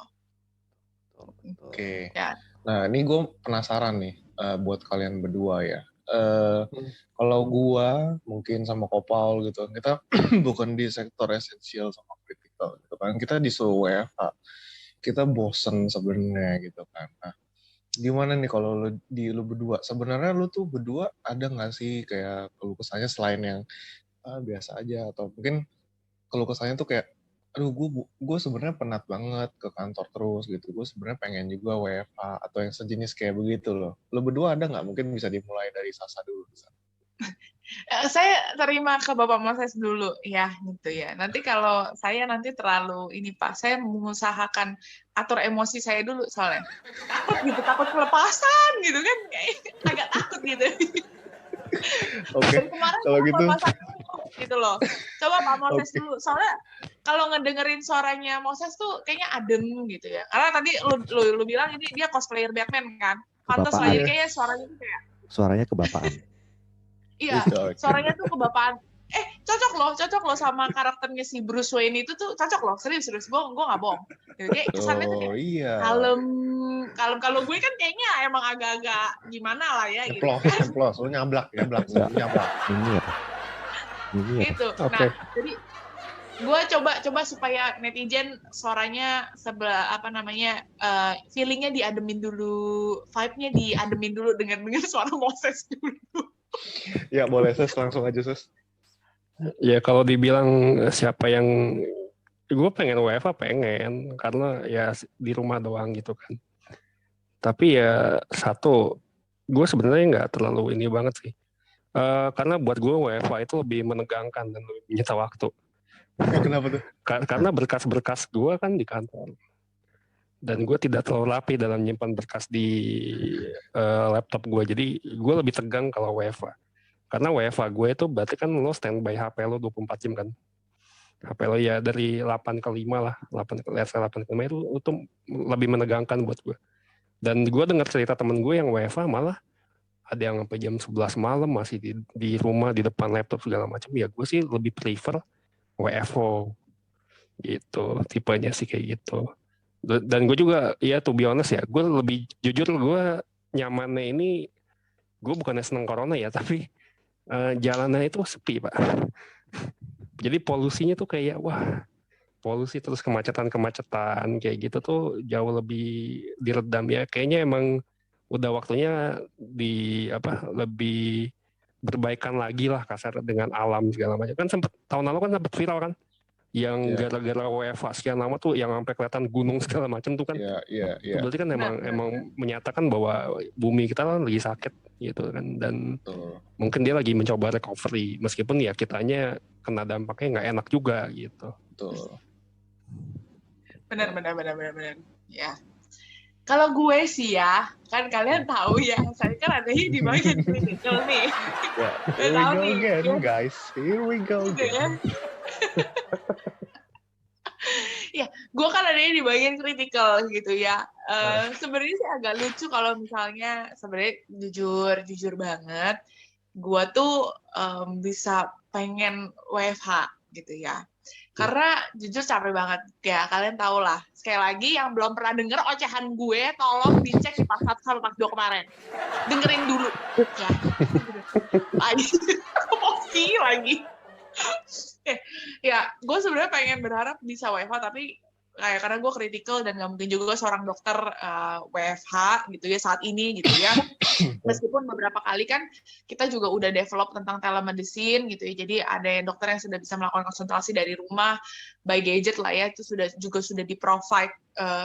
Oke. Ya. Nah, ini gue penasaran nih buat kalian berdua ya. Kalau gue mungkin sama Kopal gitu, kita bukan di sektor esensial sama kritikal gitu kan. Kita disuruh WFH. Kita bosen sebenarnya gitu kan. Nah, gimana nih kalau lu berdua? Sebenarnya lu tuh berdua ada nggak sih kayak keluh kesahnya selain yang biasa aja, atau mungkin keluh kesahnya tuh kayak aduh gue sebenarnya penat banget ke kantor terus gitu, gue sebenarnya pengen juga WFH atau yang sejenis kayak begitu loh. Lo berdua ada nggak? Mungkin bisa dimulai dari Sasa dulu. Saya terima ke Bapak Moses dulu ya gitu ya. Nanti kalau saya nanti terlalu ini Pak, saya mengusahakan atur emosi saya dulu soalnya takut kelepasan gitu kan, agak takut gitu. Oke. Kalau gitu gitu loh. Coba Pak Moses dulu. Soalnya kalau ngedengerin suaranya Moses tuh kayaknya adem gitu ya. Karena tadi lu bilang ini dia cosplayer Batman kan. Pantes lah, jadi kayaknya suaranya tuh kayak suaranya kebapaan. Iya, suaranya tuh kebapaan. Cocok loh sama karakternya si Bruce Wayne itu tuh cocok loh, serius. Gue nggak bohong. Jadi kesannya tuh kayak kalem. Kalau gue kan kayaknya emang agak-agak gimana lah ya gitu. Nyeplos, lu nyablak. Gitu. Nah, jadi gue coba supaya netizen suaranya feelingnya diademin dulu, vibe-nya diademin dulu dengan suara Moses dulu. Ya boleh Ses, langsung aja Ses. Ya kalau dibilang siapa yang gue pengen WFH pengen karena ya di rumah doang gitu kan. Tapi ya satu, gue sebenarnya nggak terlalu ini banget sih. Karena buat gue WFH itu lebih menegangkan dan lebih menyita waktu. Kenapa tuh? Karena berkas-berkas gue kan di kantor. Dan gue tidak terlalu rapi dalam menyimpan berkas di laptop gue. Jadi gue lebih tegang kalau WFH. Karena WFH gue itu berarti kan lo standby HP lo 24 jam kan. HP lo ya dari 8 ke 5 lah. 8 ke 5 itu lebih menegangkan buat gue. Dan gue dengar cerita temen gue yang WFH malah ada yang sampai jam 11 malam masih di rumah di depan laptop segala macam. Ya gue sih lebih prefer WFO gitu, tipenya sih kayak gitu. Dan gue juga ya to be honest ya, gue lebih jujur, gue nyamannya ini, gue bukannya seneng corona ya, tapi jalannya itu sepi Pak. Jadi polusinya tuh kayak wah, polusi terus kemacetan kayak gitu tuh jauh lebih diredam ya. Kayaknya emang udah waktunya lebih berbaikan lagi lah kasar dengan alam segala macam. Kan tahun lalu kan sempat viral kan, yang Iya. gara-gara WFH sekian lama tuh yang sampai kelihatan gunung segala macam tuh kan. Iya. Itu berarti kan emang menyatakan bahwa bumi kita kan lagi sakit gitu kan, dan Betul. mungkin dia lagi mencoba recovery meskipun ya kitanya kena dampaknya nggak enak juga gitu. Betul. Benar. Ya. Kalau gue sih ya, kan kalian tahu ya, saya kan adanya di bagian critical nih. Here we Tahu go nih, again, ya. guys. Here we go Gitu ya. again. Ya, gue kan adanya di bagian critical gitu ya. Sebenarnya sih agak lucu kalau misalnya sebenarnya jujur banget, gue tuh bisa pengen WFH gitu ya. Karena jujur capek banget ya, kalian tau lah. Sekali lagi yang belum pernah denger ocehan gue, tolong dicek di part 1 sama part 2 kemarin. Dengerin dulu. Ya. Lagi. Emosi lagi. Ya, gue sebenarnya pengen berharap bisa WFH, tapi kayak karena gue kritikal dan nggak mungkin juga seorang dokter WFH gitu ya saat ini gitu ya. Meskipun beberapa kali kan kita juga udah develop tentang telemedicine gitu ya, jadi ada yang dokter yang sudah bisa melakukan konsultasi dari rumah by gadget lah ya, itu sudah di-provide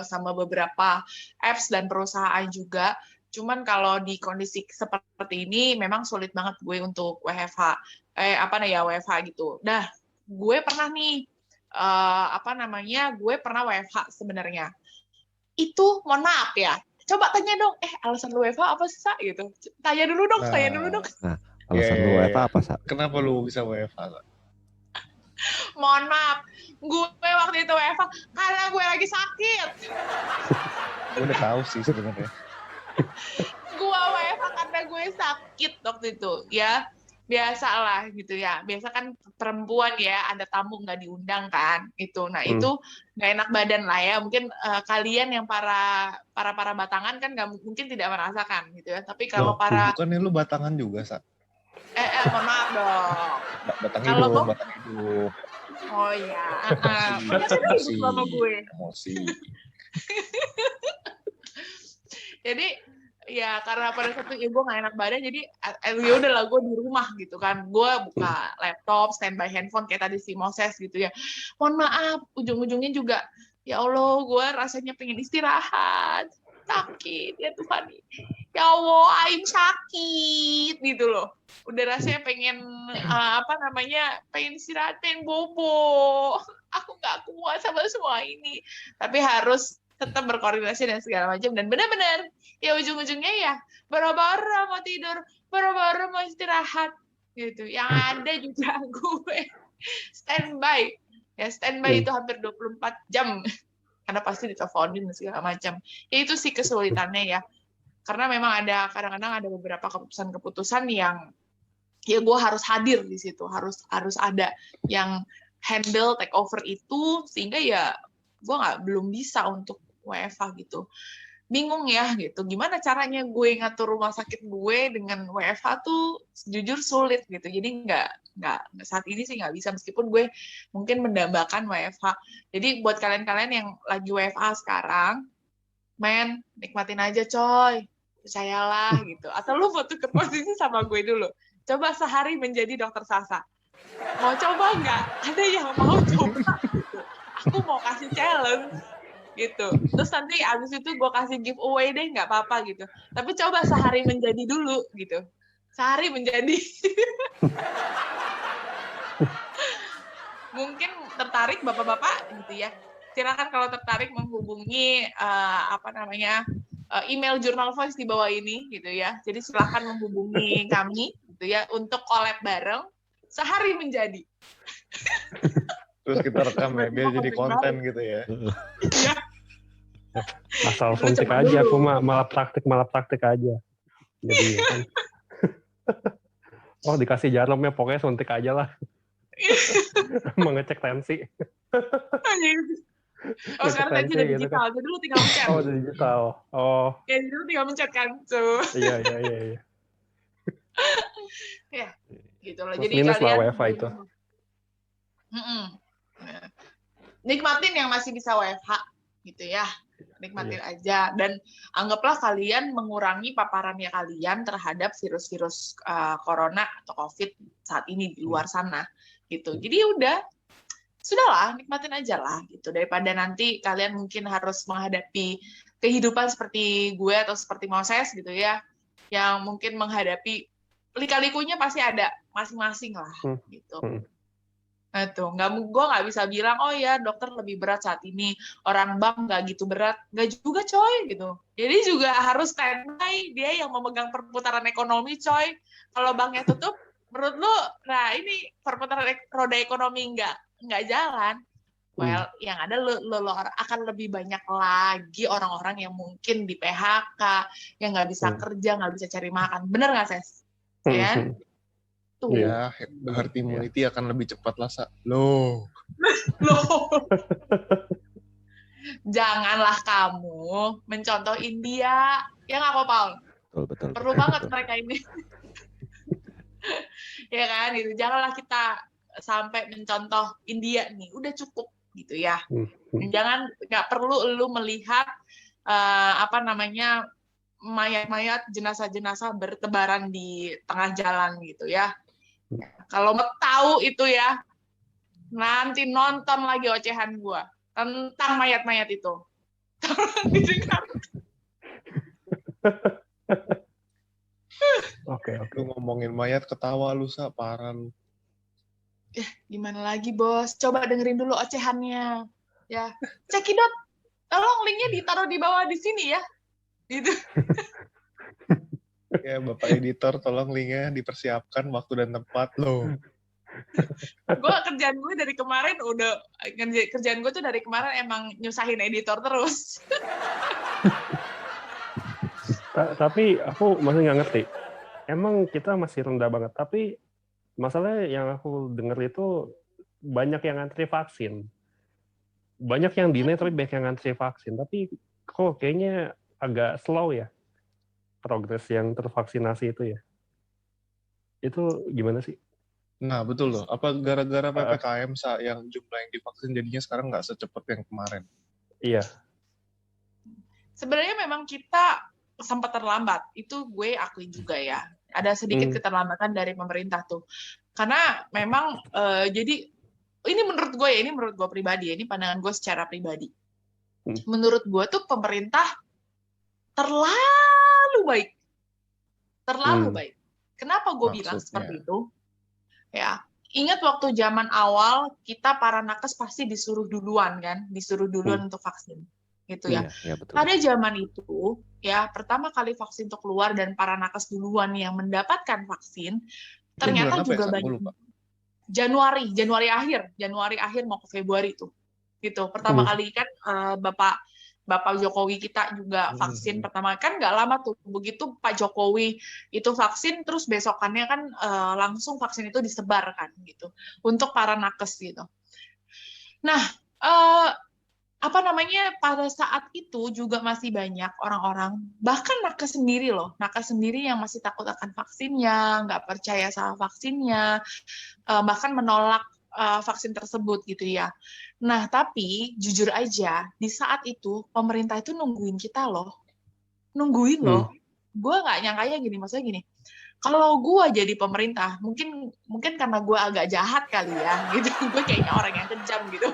sama beberapa apps dan perusahaan juga. Cuman kalau di kondisi seperti ini memang sulit banget gue untuk WFH WFH gitu. Nah, gue pernah nih gue pernah WFH sebenarnya. Itu mohon maaf ya, coba tanya dong, alasan lu WFH apa sih, Sa? Gitu. Tanya dulu dong. Nah, alasan lu WFH apa, Sa? Kenapa lu bisa WFH? Mohon maaf, gue waktu itu WFH karena gue lagi sakit. Gue udah tahu sih sebenarnya. Gue WFH karena gue sakit waktu itu, ya. Biasalah gitu ya. Biasa kan perempuan ya, ada tamu nggak diundang kan, itu. Nah, itu nggak enak badan lah ya. Mungkin kalian yang para batangan kan nggak mungkin tidak merasakan gitu ya. Tapi kalau bukannya lu batangan juga, Sa? Mohon maaf dong. Batang Kalau hidup. Oh iya. Emosi. Sama gue. Emosi. Jadi ya karena pada saat itu gue nggak enak badan, jadi ya udahlah gue di rumah gitu kan, gue buka laptop, standby handphone kayak tadi si Moses gitu ya. Mohon maaf, ujung-ujungnya juga ya Allah, gue rasanya pengen istirahat, sakit ya Tuhan, ya Allah, aing sakit gitu loh. Udah rasanya pengen pengen istirahat, pengen bobo. Aku nggak kuat sama semua ini, tapi harus tetap berkoordinasi dan segala macam, dan benar-benar ya ujung-ujungnya ya boro-boro mau tidur, boro-boro mau istirahat gitu. Yang ada juga gue standby itu hampir 24 jam karena pasti diteleponin dan segala macam. Ya itu sih kesulitannya ya, karena memang kadang-kadang ada beberapa keputusan yang ya gue harus hadir di situ, harus ada yang handle take over itu, sehingga ya gue belum bisa untuk WFH gitu. Bingung ya gitu, gimana caranya gue ngatur rumah sakit gue dengan WFH tuh jujur sulit gitu. Jadi nggak saat ini sih nggak bisa, meskipun gue mungkin mendambakan WFH. Jadi buat kalian-kalian yang lagi WFH sekarang, nikmatin aja coy, percayalah gitu. Atau lu mau tukar posisi sama gue dulu, coba sehari menjadi dokter Sasa. Mau coba nggak? Ada yang mau coba gitu. Aku mau kasih challenge gitu. Terus nanti abis itu gue kasih giveaway deh, nggak apa-apa gitu. Tapi coba sehari menjadi dulu gitu. Sehari menjadi. Mungkin tertarik bapak-bapak gitu ya. Silakan kalau tertarik menghubungi email Jurnal Voice di bawah ini gitu ya. Jadi silakan menghubungi kami gitu ya untuk collab bareng sehari menjadi. Terus kita rekam ya, biar jadi konten gitu ya. Iya. Asal suntik aja, aku malah praktik aja. Jadi kan. Oh, dikasih jarumnya, pokoknya suntik aja lah. Mengecek tensi. Oh, Nggak sekarang tadi kepensi udah gitu kan. digital, jadi lu tinggal mencet. Oh, udah digital. Oh, Ya, jadi lu tinggal mencet kan. Tuh. iya. Ya, gitu loh. Plus Jadi minus lah kalian WFH itu. Mm-mm. Nah, nikmatin yang masih bisa WFH gitu ya. Nikmatin aja dan anggaplah kalian mengurangi paparannya kalian terhadap virus-virus corona atau COVID saat ini di luar sana gitu. Jadi udah sudahlah, nikmatin aja lah gitu daripada nanti kalian mungkin harus menghadapi kehidupan seperti gue atau seperti Moses gitu ya, yang mungkin menghadapi lika-likunya pasti ada masing-masing lah gitu. Nah tuh, gue nggak bisa bilang, oh ya dokter lebih berat saat ini, orang bank nggak gitu berat, nggak juga coy gitu. Jadi juga harus standby, dia yang memegang perputaran ekonomi coy. Kalau banknya tutup, menurut lu, nah ini perputaran roda ekonomi nggak jalan. Well, yang ada lo akan lebih banyak lagi orang-orang yang mungkin di PHK, yang nggak bisa kerja, nggak bisa cari makan. Bener nggak, Ses? Ya? Tuh. Ya, herd immunity akan lebih cepat lah, Sa. Loh. Janganlah kamu mencontoh India. Ya nggak kok, Paul? Betul. Perlu banget mereka ini. Ya kan, gitu. Janganlah kita sampai mencontoh India nih. Udah cukup gitu ya. Jangan, nggak perlu lu melihat mayat-mayat, jenazah-jenazah bertebaran di tengah jalan gitu ya. Kalau mau tahu itu ya, nanti nonton lagi ocehan gua tentang mayat-mayat itu. Oke. Lu ngomongin mayat ketawa lu, Sa, parah lu. Gimana lagi, Bos? Coba dengerin dulu ocehannya. Ya, cekidot. Tolong linknya ditaruh di bawah di sini ya. Gitu. Ya, Bapak editor, tolong linknya dipersiapkan waktu dan tempat loh. Kerjaan gue dari kemarin kerjaan gue tuh dari kemarin emang nyusahin editor terus. Tapi aku masih nggak ngerti. Emang kita masih rendah banget. Tapi masalahnya yang aku dengar itu banyak yang antri vaksin. Banyak yang deny tapi banyak yang antri vaksin. Tapi kok kayaknya agak slow ya progres yang tervaksinasi itu ya. Itu gimana sih? Nah, betul loh. Apa gara-gara PPKM, Sa, yang jumlah yang divaksin jadinya sekarang nggak secepat yang kemarin? Iya. Sebenarnya memang kita sempat terlambat. Itu gue akui juga ya. Ada sedikit keterlambatan dari pemerintah tuh. Karena memang jadi ini menurut gue pribadi, ini pandangan gue secara pribadi. Menurut gue tuh pemerintah terlalu baik. Kenapa gue bilang seperti itu? Ya, ingat waktu zaman awal kita para nakes pasti disuruh duluan untuk vaksin. Gitu ya. Iya, betul. Pada zaman itu, ya pertama kali vaksin itu keluar dan para nakes duluan yang mendapatkan vaksin, ternyata juga banyak. Januari akhir mau ke Februari tuh. Gitu. Pertama kali kan Bapak Jokowi kita juga vaksin pertama, kan nggak lama tuh, begitu Pak Jokowi itu vaksin, terus besokannya kan langsung vaksin itu disebar kan gitu untuk para nakes gitu. Nah, pada saat itu juga masih banyak orang-orang, bahkan nakes sendiri yang masih takut akan vaksinnya, nggak percaya sama vaksinnya, bahkan menolak vaksin tersebut gitu ya. Nah, tapi jujur aja, di saat itu pemerintah itu nungguin kita loh. Gue nggak nyangkanya gini, maksudnya gini, kalau gue jadi pemerintah, mungkin karena gue agak jahat kali ya, gitu. Gue kayaknya orang yang kejam gitu.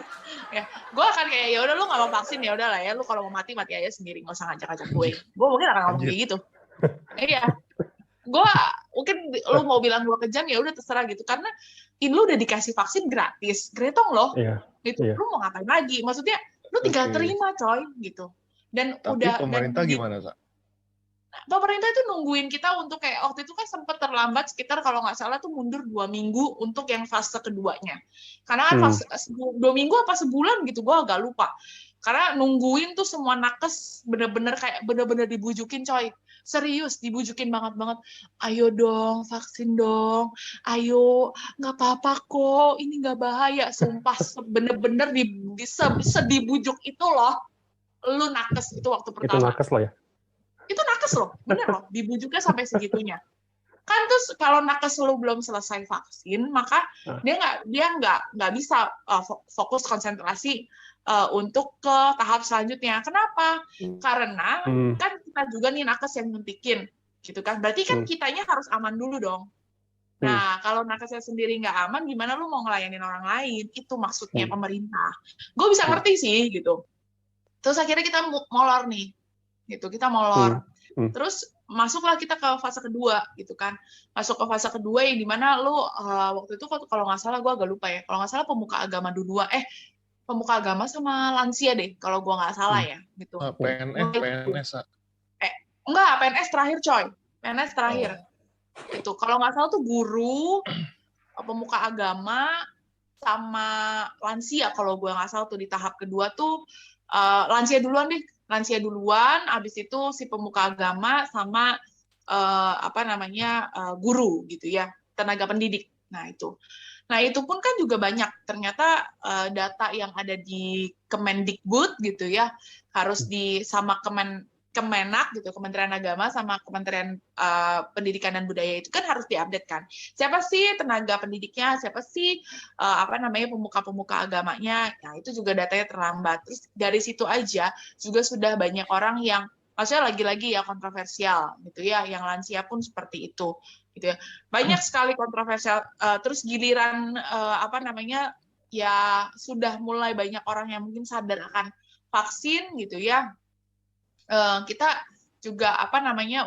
Ya, gue akan kayak, ya udah lu nggak mau vaksin, ya udahlah ya, lu kalau mau mati aja sendiri, nggak usah ngajak-ngajak gue. Gue mungkin akan ngomong kayak gitu. Iya. Gue mungkin lu mau bilang gue kejam, ya udah terserah gitu, karena lu udah dikasih vaksin gratis, gretong loh. Gitu. Lu mau ngapain lagi? Maksudnya lu tinggal terima coy gitu. Dan tapi pemerintah gimana, Sa? Pemerintah itu nungguin kita untuk kayak waktu itu kan sempat terlambat sekitar kalau nggak salah tuh mundur 2 minggu untuk yang fase keduanya. Karena kan fase 2 minggu apa sebulan gitu, gue agak lupa. Karena nungguin tuh semua nakes bener-bener dibujukin coy. Serius, dibujukin banget. Ayo dong, vaksin dong. Ayo, nggak apa-apa kok. Ini nggak bahaya. Sumpah, bener-bener dibujuk itu loh. Lu nakes itu waktu Itu pertama. nakes loh ya. Itu nakes loh, bener loh. Dibujuknya sampai segitunya. Kan terus kalau nakes lu belum selesai vaksin, maka dia nggak bisa fokus konsentrasi untuk ke tahap selanjutnya. Kenapa? Karena kan kita juga nih nakes yang nyuntikin, gitu kan? Berarti kan kitanya harus aman dulu dong. Nah, kalau nakesnya sendiri nggak aman, gimana lu mau ngelayanin orang lain? Itu maksudnya pemerintah. Gue bisa ngerti sih, gitu. Terus akhirnya kita molor nih, gitu. Kita molor. Terus masuklah kita ke fase kedua, gitu kan. Masuk ke fase kedua yang dimana lu waktu itu kalau nggak salah, gue agak lupa ya. Kalau nggak salah pemuka agama dua, pemuka agama sama lansia deh, kalau gue nggak salah ya, gitu. PNS. Enggak, PNS terakhir coy. PNS terakhir. Gitu. Kalau nggak salah tuh guru, pemuka agama, sama lansia kalau gue nggak salah tuh di tahap kedua tuh lansia duluan, abis itu si pemuka agama sama guru gitu ya, tenaga pendidik. Nah itu pun kan juga banyak ternyata data yang ada di Kemendikbud gitu ya, harus sama Kemenak gitu, Kementerian Agama sama Kementerian Pendidikan dan Budaya itu kan harus diupdate kan. Siapa sih tenaga pendidiknya, siapa sih pemuka-pemuka agamanya. Nah, itu juga datanya terlambat. Terus dari situ aja juga sudah banyak orang yang maksudnya lagi-lagi ya kontroversial gitu ya, yang lansia pun seperti itu gitu ya. Banyak sekali kontroversial, terus giliran ya sudah mulai banyak orang yang mungkin sadar akan vaksin gitu ya. Kita juga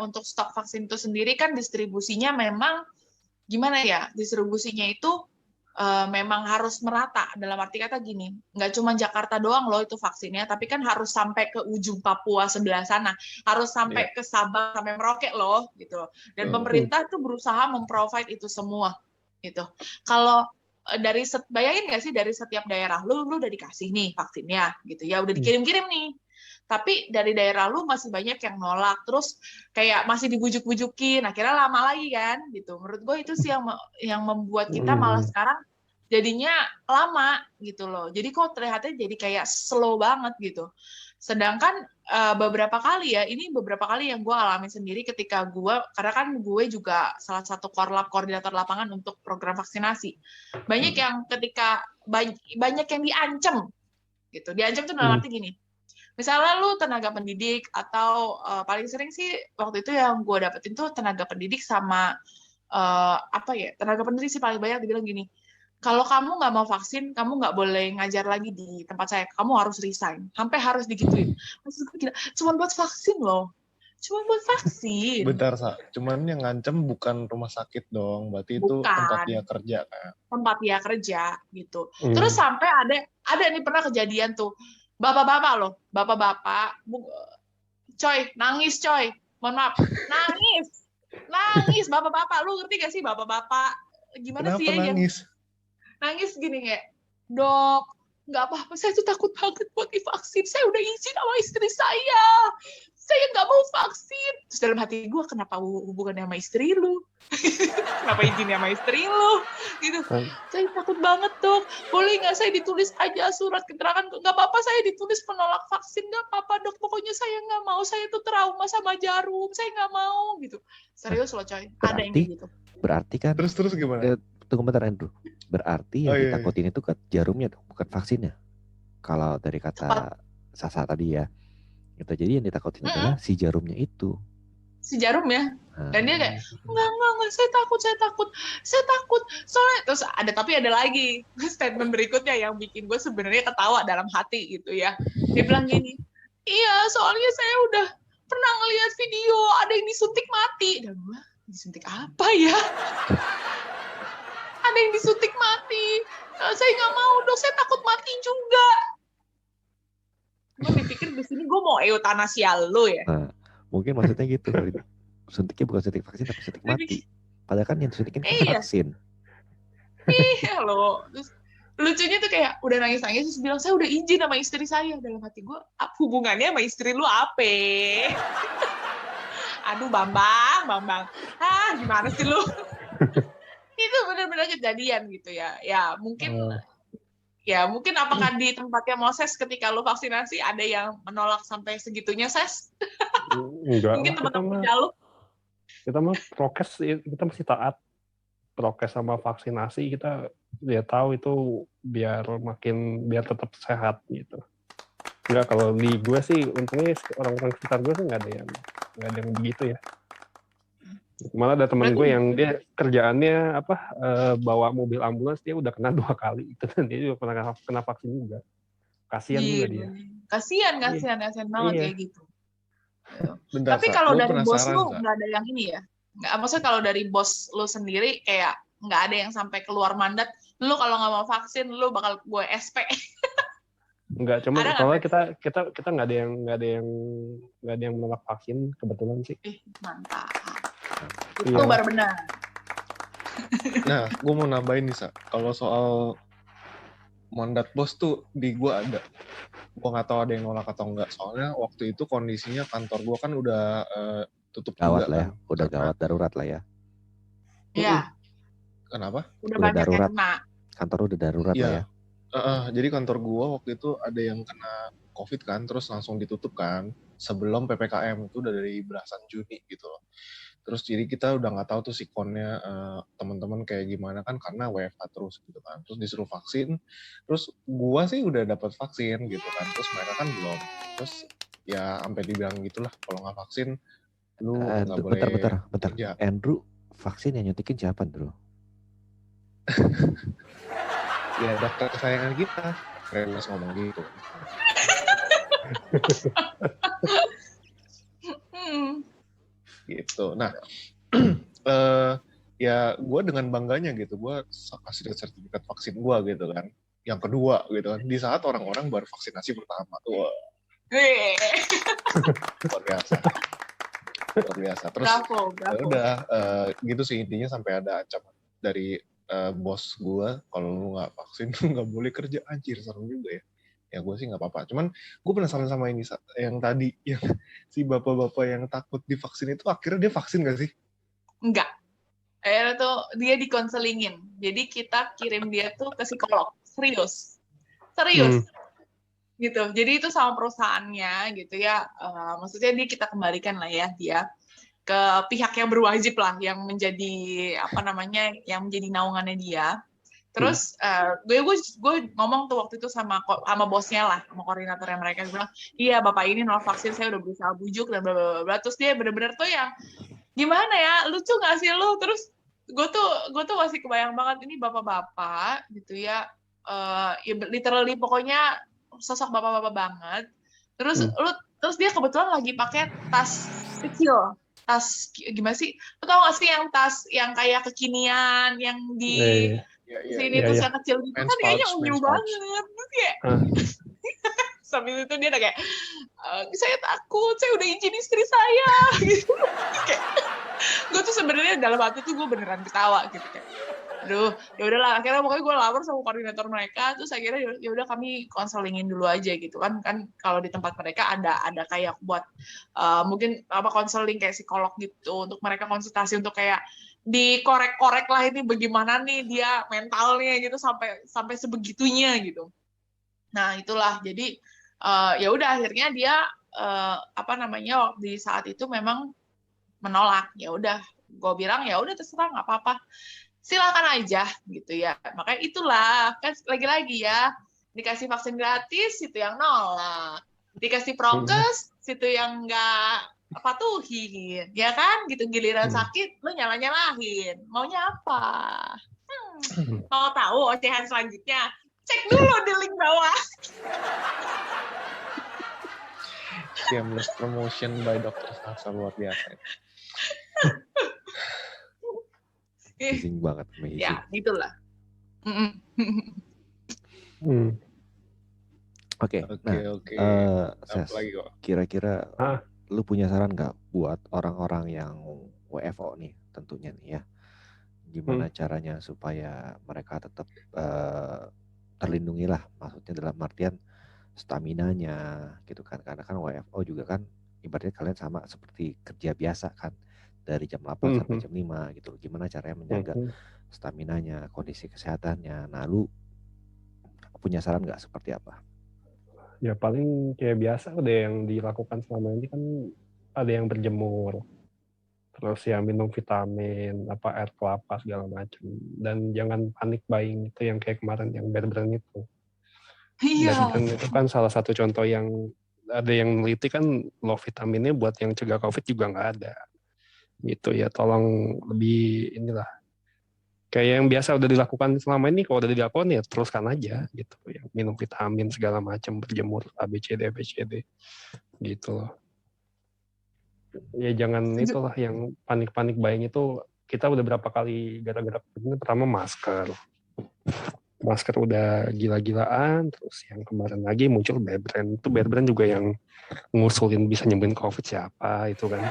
untuk stok vaksin itu sendiri kan distribusinya memang gimana ya, distribusinya itu memang harus merata, dalam arti kata gini, nggak cuma Jakarta doang loh itu vaksinnya, tapi kan harus sampai ke ujung Papua sebelah sana, harus sampai ke Sabang sampai Merauke loh gitu. Dan pemerintah tuh berusaha memprovide itu semua gitu. Kalau bayangin nggak sih, dari setiap daerah lu udah dikasih nih vaksinnya gitu ya, udah dikirim-kirim nih. Tapi dari daerah lu masih banyak yang nolak, terus kayak masih dibujuk-bujukin, akhirnya lama lagi kan, gitu. Menurut gue itu sih yang membuat kita malah sekarang jadinya lama gitu loh. Jadi kok terlihatnya jadi kayak slow banget gitu. Sedangkan beberapa kali yang gue alami sendiri ketika karena kan gue juga salah satu koordinator lapangan untuk program vaksinasi. Banyak yang ketika banyak yang diancam gitu. Diancam tuh dalam arti gini. Misalnya lu tenaga pendidik atau paling sering sih waktu itu yang gue dapetin tuh tenaga pendidik sama tenaga pendidik sih paling banyak dibilang gini, kalau kamu nggak mau vaksin, kamu nggak boleh ngajar lagi di tempat saya, kamu harus resign, sampai harus digituin. Maksud gue gila, cuma buat vaksin loh, cuma buat vaksin. Bentar, cuman yang ngancem bukan rumah sakit dong, berarti itu tempat dia kerja kan? Tempat dia kerja gitu. Terus sampai ada nih pernah kejadian tuh, bapak-bapak loh, bapak-bapak, coy, nangis coy, mohon maaf, nangis, bapak-bapak, lu ngerti gak sih bapak-bapak, gimana? Kenapa sih ya nangis gini kayak, dok, nggak apa-apa, saya tuh takut banget buat divaksin, saya udah izin sama istri saya nggak mau vaksin. Terus dalam hati gue, kenapa hubungannya sama istri lu? Kenapa izinnya sama istri lu? Gitu. Saya takut banget dok, boleh nggak saya ditulis aja surat keterangan? Nggak apa-apa, saya ditulis penolak vaksin, nggak apa-apa dok, pokoknya saya nggak mau, saya tuh trauma sama jarum, saya nggak mau gitu. Serius loh coy, ada yang gitu. Berarti kan terus gimana? Tunggu bentar Andrew. Berarti yang ditakutin itu kan jarumnya dong, bukan vaksinnya. Kalau dari kata Sasa tadi ya. Itu jadi yang ditakutin adalah si jarumnya itu. Si jarum ya. Dan dia kayak, enggak, saya takut. Soalnya terus tapi ada lagi statement berikutnya yang bikin gue sebenarnya ketawa dalam hati gitu ya. Dia bilang gini, iya soalnya saya udah pernah ngeliat video ada yang disuntik mati. Dan gue, disuntik apa ya? Ada yang disuntik mati. Saya nggak mau dok, saya takut mati juga. Gue dipikir di sini gue mau eutanasial lo ya. Nah, mungkin maksudnya gitu. Suntiknya bukan suntik vaksin tapi suntik mati. Padahal kan yang disuntikin kan vaksin. Iya loh. lucunya tuh kayak udah nangis-nangis terus bilang saya udah izin sama istri saya. Dalam hati gue, hubungannya sama istri lu apa? Aduh Bambang, gimana sih lu? Itu benar-benar kejadian gitu ya. Ya mungkin apakah di tempatnya Moses ketika lu vaksinasi ada yang menolak sampai segitunya, Ses? Enggak Mungkin lah, teman-teman kerja lu. kita mah prokes, kita mesti taat prokes sama vaksinasi. Kita dia tahu itu biar tetap sehat gitu. Enggak, kalau di gue sih untungnya orang-orang sekitar gue sih nggak ada yang begitu ya. Malah ada teman gue yang dia kerjaannya bawa mobil ambulans, dia udah kena 2 kali itu, dan dia juga pernah kena vaksin juga. Kasihan juga dia. Kasihan banget Iya. kayak gitu. Bentar, Tapi Sa, kalau gua dari bos penasaran, lu Sa. nggak ada yang ini ya? Nggak, maksudnya kalau dari bos lu sendiri kayak nggak ada yang sampai keluar mandat, lu kalau nggak mau vaksin lu bakal gue SP. Enggak, cuma Ada nggak, soalnya Beb? kita nggak ada yang menolak vaksin kebetulan sih. Mantap. Iya. Itu baru benar. Nah, gue mau nambahin nih, Sa. Kalau soal mandat bos tuh di gue ada. Gue nggak tahu ada yang nolak atau enggak. Soalnya waktu itu kondisinya kantor gue kan udah tutup Gawat juga lah ya, kan. udah Karena- gawat darurat lah ya. Iya, Kenapa? udah Udah banyak darurat. yang kena. Kantor udah darurat lah ya. Jadi kantor gue waktu itu ada yang kena COVID kan, terus langsung ditutup kan. Sebelum PPKM itu udah dari belasan Juni gitu loh. Terus jadi kita udah nggak tahu tuh sikonnya teman-teman kayak gimana kan, karena WFH terus gitu kan. Terus disuruh vaksin, terus gua sih udah dapat vaksin gitu kan, terus mereka kan belum. Terus ya sampai dibilang gitulah, kalau nggak vaksin lu nggak boleh Bentar. kerja. Andrew, vaksin yang nyuntikin siapa, Andrew? Ya dokter kesayangan kita, Remus ngomong gitu. Gitu. Nah, ya gue dengan bangganya gitu, gue kasih sertifikat vaksin gue gitu kan, yang kedua gitu kan, di saat orang-orang baru vaksinasi pertama tuh, luar biasa. Terus Bravo. ya udah gitu sih intinya, sampai ada ancaman dari bos gue, kalau lu nggak vaksin lu nggak boleh kerja. Anjir, serem juga ya. Ya gue sih nggak apa-apa. Cuman gue penasaran sama ini, yang tadi yang si bapak-bapak yang takut divaksin itu, akhirnya dia vaksin gak sih? Enggak. Akhirnya tuh dia dikonselingin. Jadi kita kirim dia tuh ke psikolog. Serius. Gitu. Jadi itu sama perusahaannya gitu ya. Maksudnya kita kembalikan lah ya dia ke pihak yang berwajib lah, yang menjadi yang menjadi naungannya dia. Terus gue ngomong tuh waktu itu sama bosnya lah, sama koordinatornya mereka. Gue bilang, iya bapak ini nolak vaksin, saya udah berusaha bujuk dan bla bla bla. Terus dia bener-bener tuh yang gimana ya, lucu nggak sih lu? Terus gue tuh masih kebayang banget ini bapak-bapak gitu ya, ya literally pokoknya sosok bapak-bapak banget. Terus dia kebetulan lagi pakai tas kecil. Tas gimana sih? Lu tau gak sih yang tas yang kayak kekinian yang di sini terus yang kecil gitu kan, kayaknya unyu banget. Terus kayak sambil itu dia udah kayak saya takut, saya udah izin istri saya gitu. Kayak gue tuh sebenarnya dalam hati tuh gue beneran ketawa gitu kayak, aduh ya udahlah, akhirnya pokoknya gue lapor sama koordinator mereka. Terus akhirnya ya udah kami konselingin dulu aja gitu kan kalau di tempat mereka ada kayak buat mungkin konseling kayak psikolog gitu, untuk mereka konsultasi untuk kayak dikorek-korek lah ini bagaimana nih dia mentalnya gitu sampai sebegitunya gitu. Nah itulah, jadi ya udah akhirnya dia di saat itu memang menolak. Ya udah, gue bilang ya udah terserah, nggak apa-apa, silakan aja gitu ya. Makanya itulah kan lagi-lagi ya, dikasih vaksin gratis itu yang nolak, dikasih prokes situ yang nggak patuhin, ya kan gitu. Giliran sakit lu nyalahin, maunya apa? Mau tahu ocehan selanjutnya? Cek dulu di link bawah. Shameless promotion by Dr. Sasa, luar biasa. Amazing banget, amazing. Ya, gitulah. Oke. Ses, kira-kira lu punya saran nggak buat orang-orang yang WFO nih tentunya nih ya? Gimana caranya supaya mereka tetap terlindungi lah, maksudnya dalam artian staminanya gitu kan, karena kan WFO juga kan ibaratnya kalian sama seperti kerja biasa kan, dari jam 8 sampai jam 5 gitu. Gimana caranya menjaga staminanya, kondisi kesehatannya. Nah, lu punya saran nggak seperti apa? Ya paling kayak biasa udah yang dilakukan selama ini kan, ada yang berjemur, terus ya minum vitamin, air kelapa segala macam, dan jangan panik buying itu yang kayak kemarin yang bear brand itu. Iya. Dan itu kan salah satu contoh yang ada yang meneliti kan low vitaminnya buat yang cegah COVID juga nggak ada. Gitu ya, tolong lebih inilah. Kayak yang biasa udah dilakukan selama ini, kalau udah dilakukan ya teruskan aja gitu. Yang minum vitamin segala macam, berjemur ABCD gitu loh. Ya jangan itulah yang panik-panik buying itu. Kita udah berapa kali gara-gara ini, pertama masker udah gila-gilaan, terus yang kemarin lagi muncul Bear Brand. Itu Bear Brand juga yang ngusulin bisa nyembuhin COVID siapa itu kan.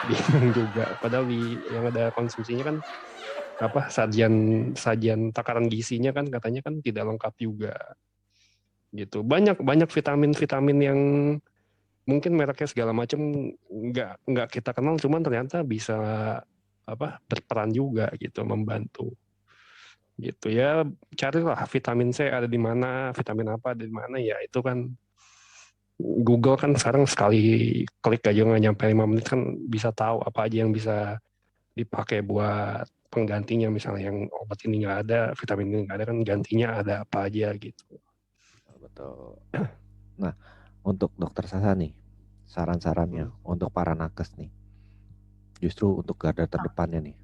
Bingung juga, padahal yang ada konsumsinya kan sajian takaran gizinya kan katanya kan tidak lengkap juga gitu. Banyak vitamin yang mungkin mereknya segala macam nggak kita kenal, cuman ternyata bisa berperan juga gitu, membantu gitu ya. Carilah vitamin C ada di mana, vitamin apa ada di mana, ya itu kan Google kan sekarang sekali klik aja nggak nyampe 5 menit kan bisa tahu apa aja yang bisa dipakai buat penggantinya. Misalnya yang obat ini nggak ada, vitamin ini nggak ada, kan gantinya ada apa aja gitu. Betul. Nah, untuk Dokter Sasa nih, saran-sarannya untuk para nakes nih, justru untuk garda terdepannya nih.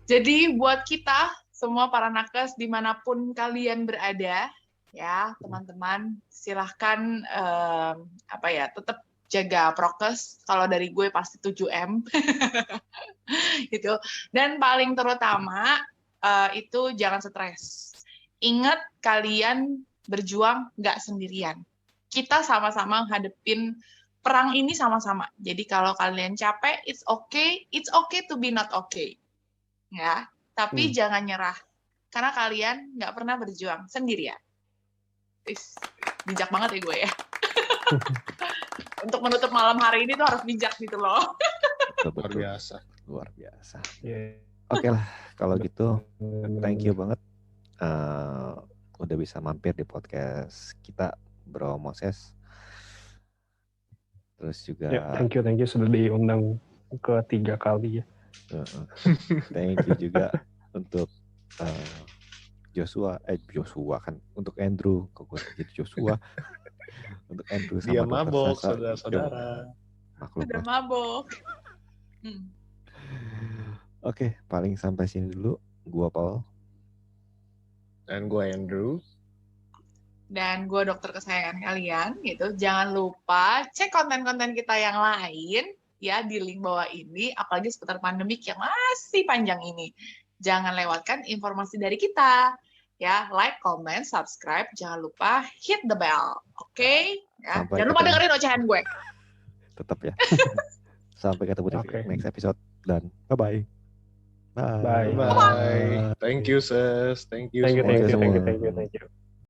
Jadi buat kita semua para nakes dimanapun kalian berada, ya teman-teman, silahkan tetap jaga prokes. Kalau dari gue pasti 7M gitu. Dan paling terutama itu jangan stres. Ingat kalian berjuang nggak sendirian. Kita sama-sama hadepin perang ini sama-sama. Jadi kalau kalian capek, it's okay to be not okay. Ya, tapi jangan nyerah. Karena kalian nggak pernah berjuang sendirian. Bijak banget ya gue ya. Untuk menutup malam hari ini tuh harus bijak gitu loh. Luar biasa. Yeah. Oke lah, kalau gitu thank you banget udah bisa mampir di podcast kita, Bro Moses. Terus juga thank you sudah diundang ke 3 kali ya. Thank you juga untuk Joshua kan, untuk Andrew, kok gue jadi Joshua. Untuk Andrew sama dia Dr. mabok, Sasa, saudara-saudara. Udah mabok. Oke, paling sampai sini dulu. Gua Paul. Dan gue Andrew. Dan gue dokter kesayangan kalian gitu. Jangan lupa cek konten-konten kita yang lain ya di link bawah ini, apalagi seputar pandemik yang masih panjang ini. Jangan lewatkan informasi dari kita. Ya, like, comment, subscribe, jangan lupa hit the bell. Oke? Ya. Jangan lupa dengerin ocehan gue. Tetap ya. Sampai ketemu di next episode dan bye-bye. Bye. Bye. Thank you, sis. Thank you. Thank you.